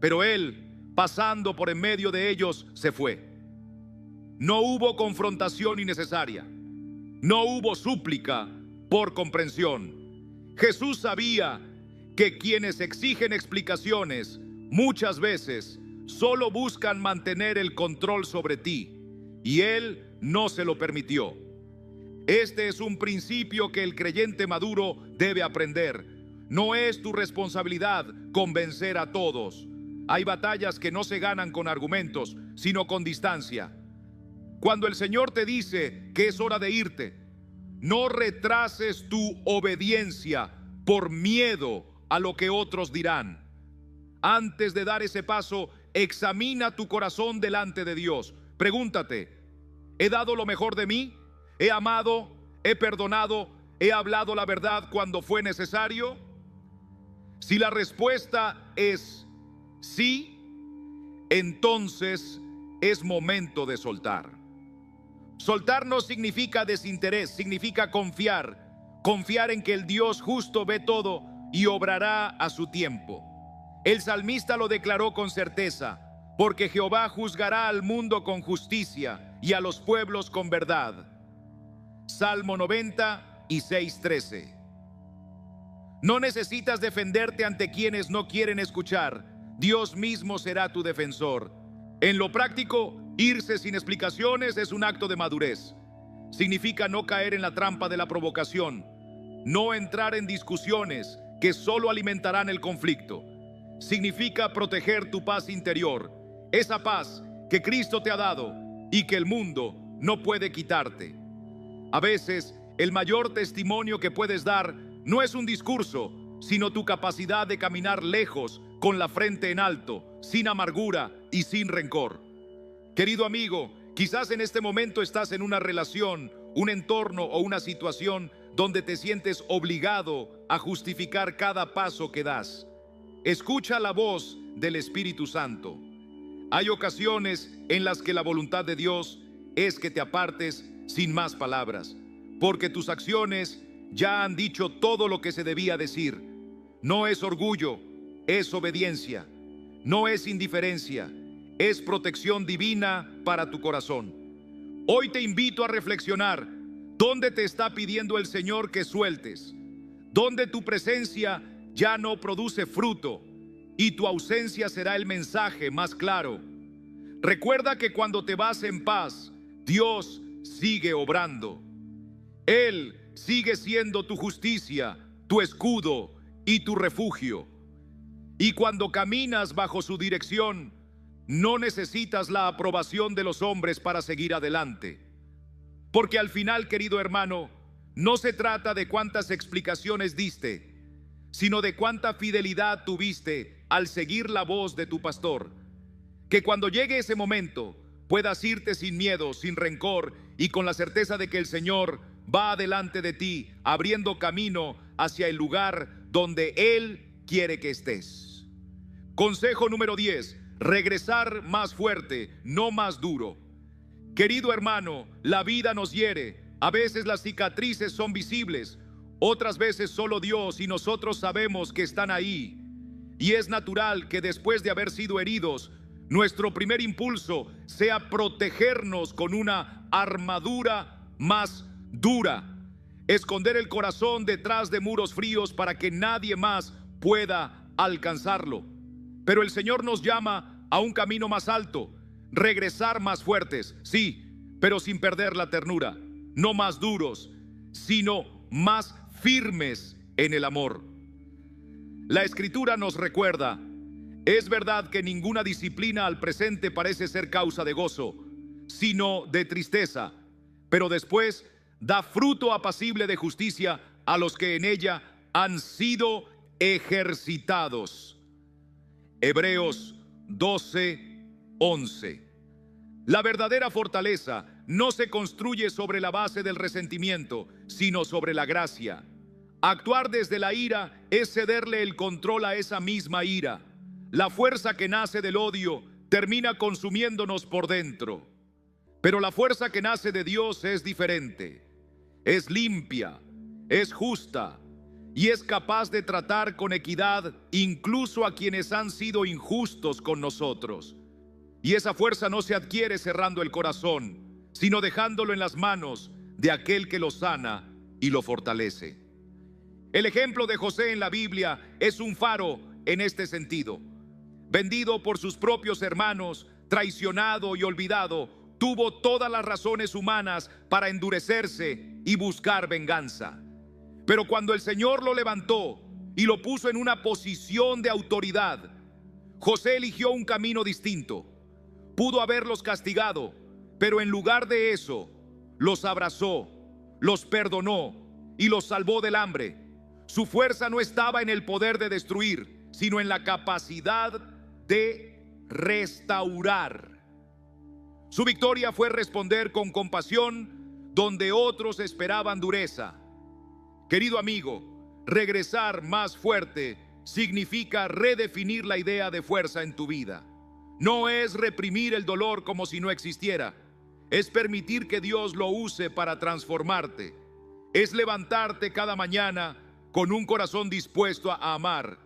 pero Él, pasando por en medio de ellos, se fue. No hubo confrontación innecesaria. No hubo súplica por comprensión. Jesús sabía que quienes exigen explicaciones muchas veces solo buscan mantener el control sobre ti, y Él no se lo permitió. Este es un principio que el creyente maduro debe aprender. No es tu responsabilidad convencer a todos. Hay batallas que no se ganan con argumentos, sino con distancia. Cuando el Señor te dice que es hora de irte, no retrases tu obediencia por miedo a lo que otros dirán. Antes de dar ese paso, examina tu corazón delante de Dios. Pregúntate: ¿he dado lo mejor de mí? ¿He amado? ¿He perdonado? ¿He hablado la verdad cuando fue necesario? Si la respuesta es sí, entonces es momento de soltar. Soltar no significa desinterés, significa confiar. Confiar en que el Dios justo ve todo y obrará a su tiempo. El salmista lo declaró con certeza: porque Jehová juzgará al mundo con justicia y a los pueblos con verdad. Salmo 90 y 6:13. No necesitas defenderte ante quienes no quieren escuchar. Dios mismo será tu defensor. En lo práctico, irse sin explicaciones es un acto de madurez. Significa no caer en la trampa de la provocación, no entrar en discusiones que solo alimentarán el conflicto. Significa proteger tu paz interior, esa paz que Cristo te ha dado y que el mundo no puede quitarte. A veces, el mayor testimonio que puedes dar no es un discurso, sino tu capacidad de caminar lejos con la frente en alto, sin amargura y sin rencor. Querido amigo, quizás en este momento estás en una relación, un entorno o una situación donde te sientes obligado a justificar cada paso que das. Escucha la voz del Espíritu Santo. Hay ocasiones en las que la voluntad de Dios es que te apartes sin más palabras, porque tus acciones ya han dicho todo lo que se debía decir. No es orgullo, es obediencia. No es indiferencia, es protección divina para tu corazón. Hoy te invito a reflexionar: ¿dónde te está pidiendo el Señor que sueltes? ¿Dónde tu presencia ya no produce fruto y tu ausencia será el mensaje más claro? Recuerda que cuando te vas en paz, Dios sigue obrando. Él sigue siendo tu justicia, tu escudo y tu refugio. Y cuando caminas bajo su dirección, no necesitas la aprobación de los hombres para seguir adelante. Porque al final, querido hermano, no se trata de cuántas explicaciones diste, sino de cuánta fidelidad tuviste al seguir la voz de tu pastor. Que cuando llegue ese momento, puedas irte sin miedo, sin rencor y con la certeza de que el Señor va adelante de ti, abriendo camino hacia el lugar donde Él quiere que estés. Consejo número 10. regresar más fuerte, no más duro. Querido hermano, la vida nos hiere. A veces las cicatrices son visibles, otras veces solo Dios y nosotros sabemos que están ahí. Y es natural que después de haber sido heridos, nuestro primer impulso sea protegernos con una armadura más dura, esconder el corazón detrás de muros fríos para que nadie más pueda alcanzarlo. Pero el Señor nos llama a un camino más alto, regresar más fuertes, sí, pero sin perder la ternura, no más duros, sino más firmes en el amor. La Escritura nos recuerda: es verdad que ninguna disciplina al presente parece ser causa de gozo, sino de tristeza, pero después da fruto apacible de justicia a los que en ella han sido ejercitados. Hebreos 12:11. La verdadera fortaleza no se construye sobre la base del resentimiento, sino sobre la gracia. Actuar desde la ira es cederle el control a esa misma ira. La fuerza que nace del odio termina consumiéndonos por dentro. Pero la fuerza que nace de Dios es diferente. Es limpia, es justa y es capaz de tratar con equidad incluso a quienes han sido injustos con nosotros. Y esa fuerza no se adquiere cerrando el corazón, sino dejándolo en las manos de aquel que lo sana y lo fortalece. El ejemplo de José en la Biblia es un faro en este sentido. Vendido por sus propios hermanos, traicionado y olvidado, tuvo todas las razones humanas para endurecerse y buscar venganza. Pero cuando el Señor lo levantó y lo puso en una posición de autoridad, José eligió un camino distinto. Pudo haberlos castigado, pero en lugar de eso, los abrazó, los perdonó y los salvó del hambre. Su fuerza no estaba en el poder de destruir, sino en la capacidad de restaurar. Su victoria fue responder con compasión donde otros esperaban dureza. Querido amigo, regresar más fuerte significa redefinir la idea de fuerza en tu vida. No es reprimir el dolor como si no existiera. Es permitir que Dios lo use para transformarte. Es levantarte cada mañana con un corazón dispuesto a amar,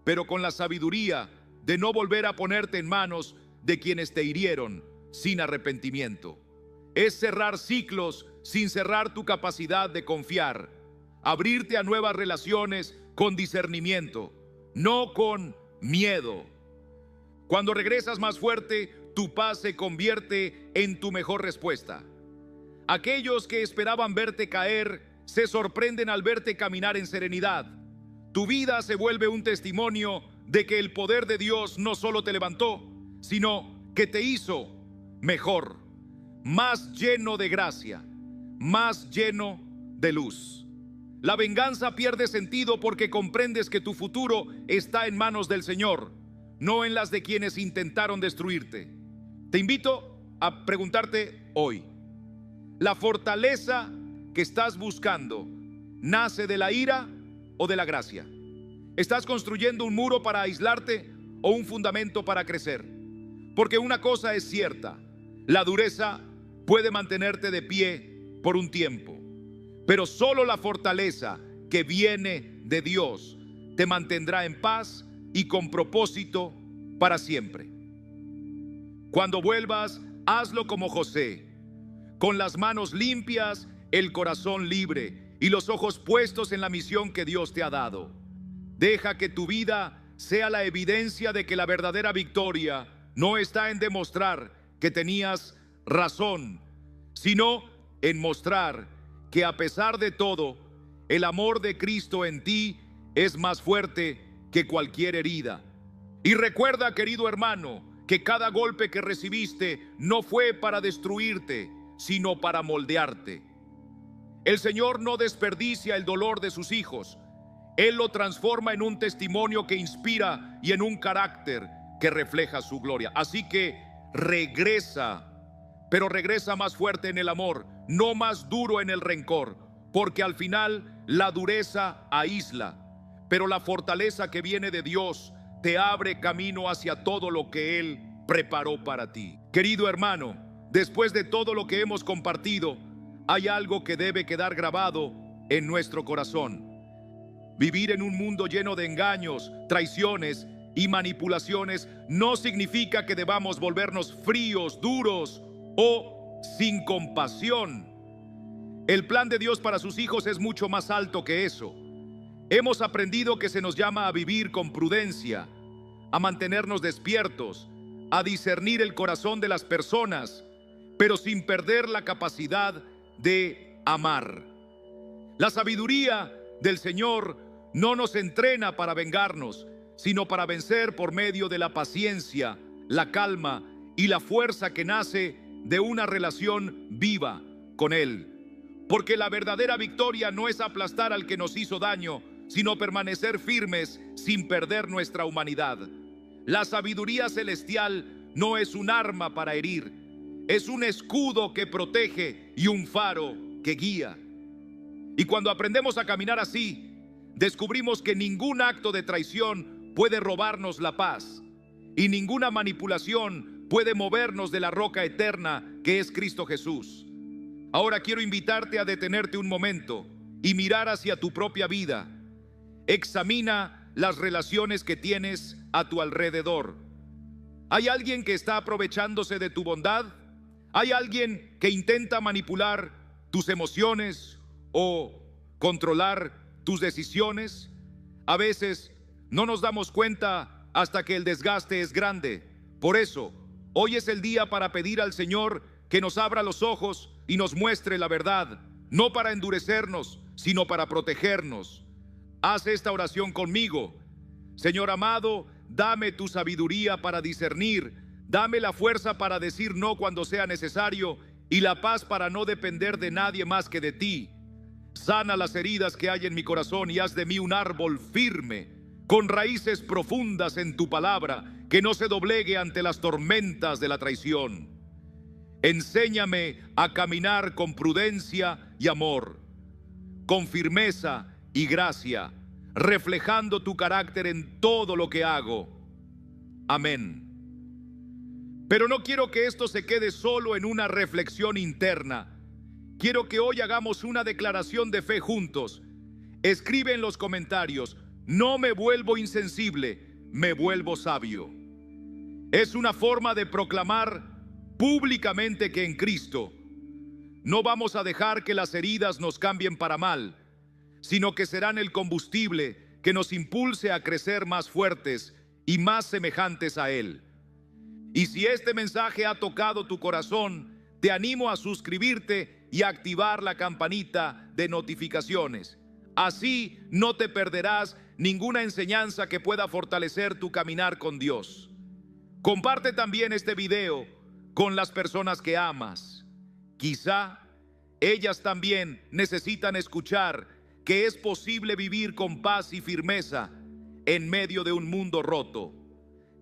pero con la sabiduría de no volver a ponerte en manos de quienes te hirieron sin arrepentimiento. Es cerrar ciclos sin cerrar tu capacidad de confiar. Abrirte a nuevas relaciones con discernimiento, no con miedo. Cuando regresas más fuerte, tu paz se convierte en tu mejor respuesta. Aquellos que esperaban verte caer se sorprenden al verte caminar en serenidad. Tu vida se vuelve un testimonio de que el poder de Dios no solo te levantó, sino que te hizo mejor, más lleno de gracia, más lleno de luz. La venganza pierde sentido porque comprendes que tu futuro está en manos del Señor, no en las de quienes intentaron destruirte. Te invito a preguntarte hoy: ¿la fortaleza que estás buscando nace de la ira o de la gracia? ¿Estás construyendo un muro para aislarte o un fundamento para crecer? Porque una cosa es cierta: la dureza puede mantenerte de pie por un tiempo, pero solo la fortaleza que viene de Dios te mantendrá en paz y con propósito para siempre. Cuando vuelvas, hazlo como José, con las manos limpias, el corazón libre y los ojos puestos en la misión que Dios te ha dado. Deja que tu vida sea la evidencia de que la verdadera victoria no está en demostrar que tenías razón, sino en mostrar que a pesar de todo, el amor de Cristo en ti es más fuerte que cualquier herida. Y recuerda, querido hermano, que cada golpe que recibiste no fue para destruirte, sino para moldearte. El Señor no desperdicia el dolor de sus hijos. Él lo transforma en un testimonio que inspira y en un carácter que refleja su gloria. Así que regresa, pero regresa más fuerte en el amor, no más duro en el rencor, porque al final la dureza aísla, pero la fortaleza que viene de Dios te abre camino hacia todo lo que Él preparó para ti. Querido hermano, después de todo lo que hemos compartido, hay algo que debe quedar grabado en nuestro corazón. Vivir en un mundo lleno de engaños, traiciones y manipulaciones no significa que debamos volvernos fríos, duros o sin compasión. El plan de Dios para sus hijos es mucho más alto que eso. Hemos aprendido que se nos llama a vivir con prudencia, a mantenernos despiertos, a discernir el corazón de las personas, pero sin perder la capacidad de amar. La sabiduría del Señor no nos entrena para vengarnos, sino para vencer por medio de la paciencia, la calma y la fuerza que nace de una relación viva con Él. Porque la verdadera victoria no es aplastar al que nos hizo daño, sino permanecer firmes sin perder nuestra humanidad. La sabiduría celestial no es un arma para herir, es un escudo que protege y un faro que guía. Y cuando aprendemos a caminar así, descubrimos que ningún acto de traición puede robarnos la paz y ninguna manipulación puede movernos de la roca eterna que es Cristo Jesús. Ahora quiero invitarte a detenerte un momento y mirar hacia tu propia vida. Examina las relaciones que tienes a tu alrededor. ¿Hay alguien que está aprovechándose de tu bondad? ¿Hay alguien que intenta manipular tus emociones o controlar tus decisiones? A veces no nos damos cuenta hasta que el desgaste es grande. Por eso, hoy es el día para pedir al Señor que nos abra los ojos y nos muestre la verdad, no para endurecernos, sino para protegernos. Haz esta oración conmigo. Señor amado, dame tu sabiduría para discernir, dame la fuerza para decir no cuando sea necesario y la paz para no depender de nadie más que de ti. Sana las heridas que hay en mi corazón y haz de mí un árbol firme, con raíces profundas en tu palabra, que no se doblegue ante las tormentas de la traición. Enséñame a caminar con prudencia y amor, con firmeza y gracia, reflejando tu carácter en todo lo que hago. Amén. Pero no quiero que esto se quede solo en una reflexión interna. Quiero que hoy hagamos una declaración de fe juntos. Escribe en los comentarios: no me vuelvo insensible, me vuelvo sabio. Es una forma de proclamar públicamente que en Cristo no vamos a dejar que las heridas nos cambien para mal, sino que serán el combustible que nos impulse a crecer más fuertes y más semejantes a Él. Y si este mensaje ha tocado tu corazón, te animo a suscribirte y a activar la campanita de notificaciones. Así no te perderás ninguna enseñanza que pueda fortalecer tu caminar con Dios. Comparte también este video con las personas que amas. Quizá ellas también necesitan escuchar que es posible vivir con paz y firmeza en medio de un mundo roto.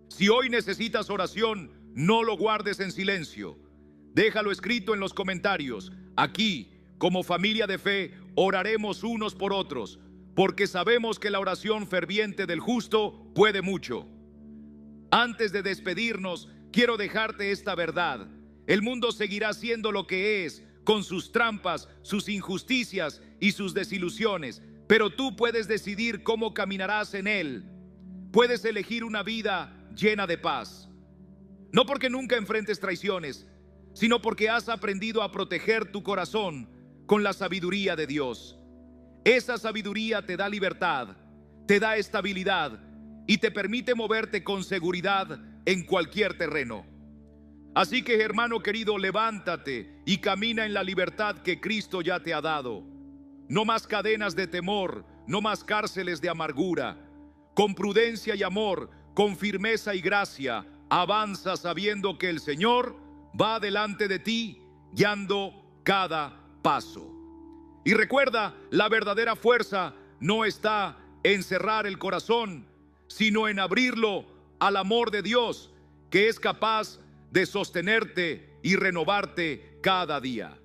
Si hoy necesitas oración, no lo guardes en silencio. Déjalo escrito en los comentarios. Aquí, como familia de fe, oraremos unos por otros, porque sabemos que la oración ferviente del justo puede mucho. Antes de despedirnos, quiero dejarte esta verdad. El mundo seguirá siendo lo que es, con sus trampas, sus injusticias y sus desilusiones, pero tú puedes decidir cómo caminarás en él. Puedes elegir una vida llena de paz. No porque nunca enfrentes traiciones, sino porque has aprendido a proteger tu corazón con la sabiduría de Dios. Esa sabiduría te da libertad, te da estabilidad y te permite moverte con seguridad en cualquier terreno. Así que, hermano querido, levántate y camina en la libertad que Cristo ya te ha dado. No más cadenas de temor, no más cárceles de amargura. Con prudencia y amor, con firmeza y gracia, avanza sabiendo que el Señor va delante de ti, guiando cada paso. Y recuerda, la verdadera fuerza no está en cerrar el corazón, sino en abrirlo al amor de Dios, que es capaz de sostenerte y renovarte cada día.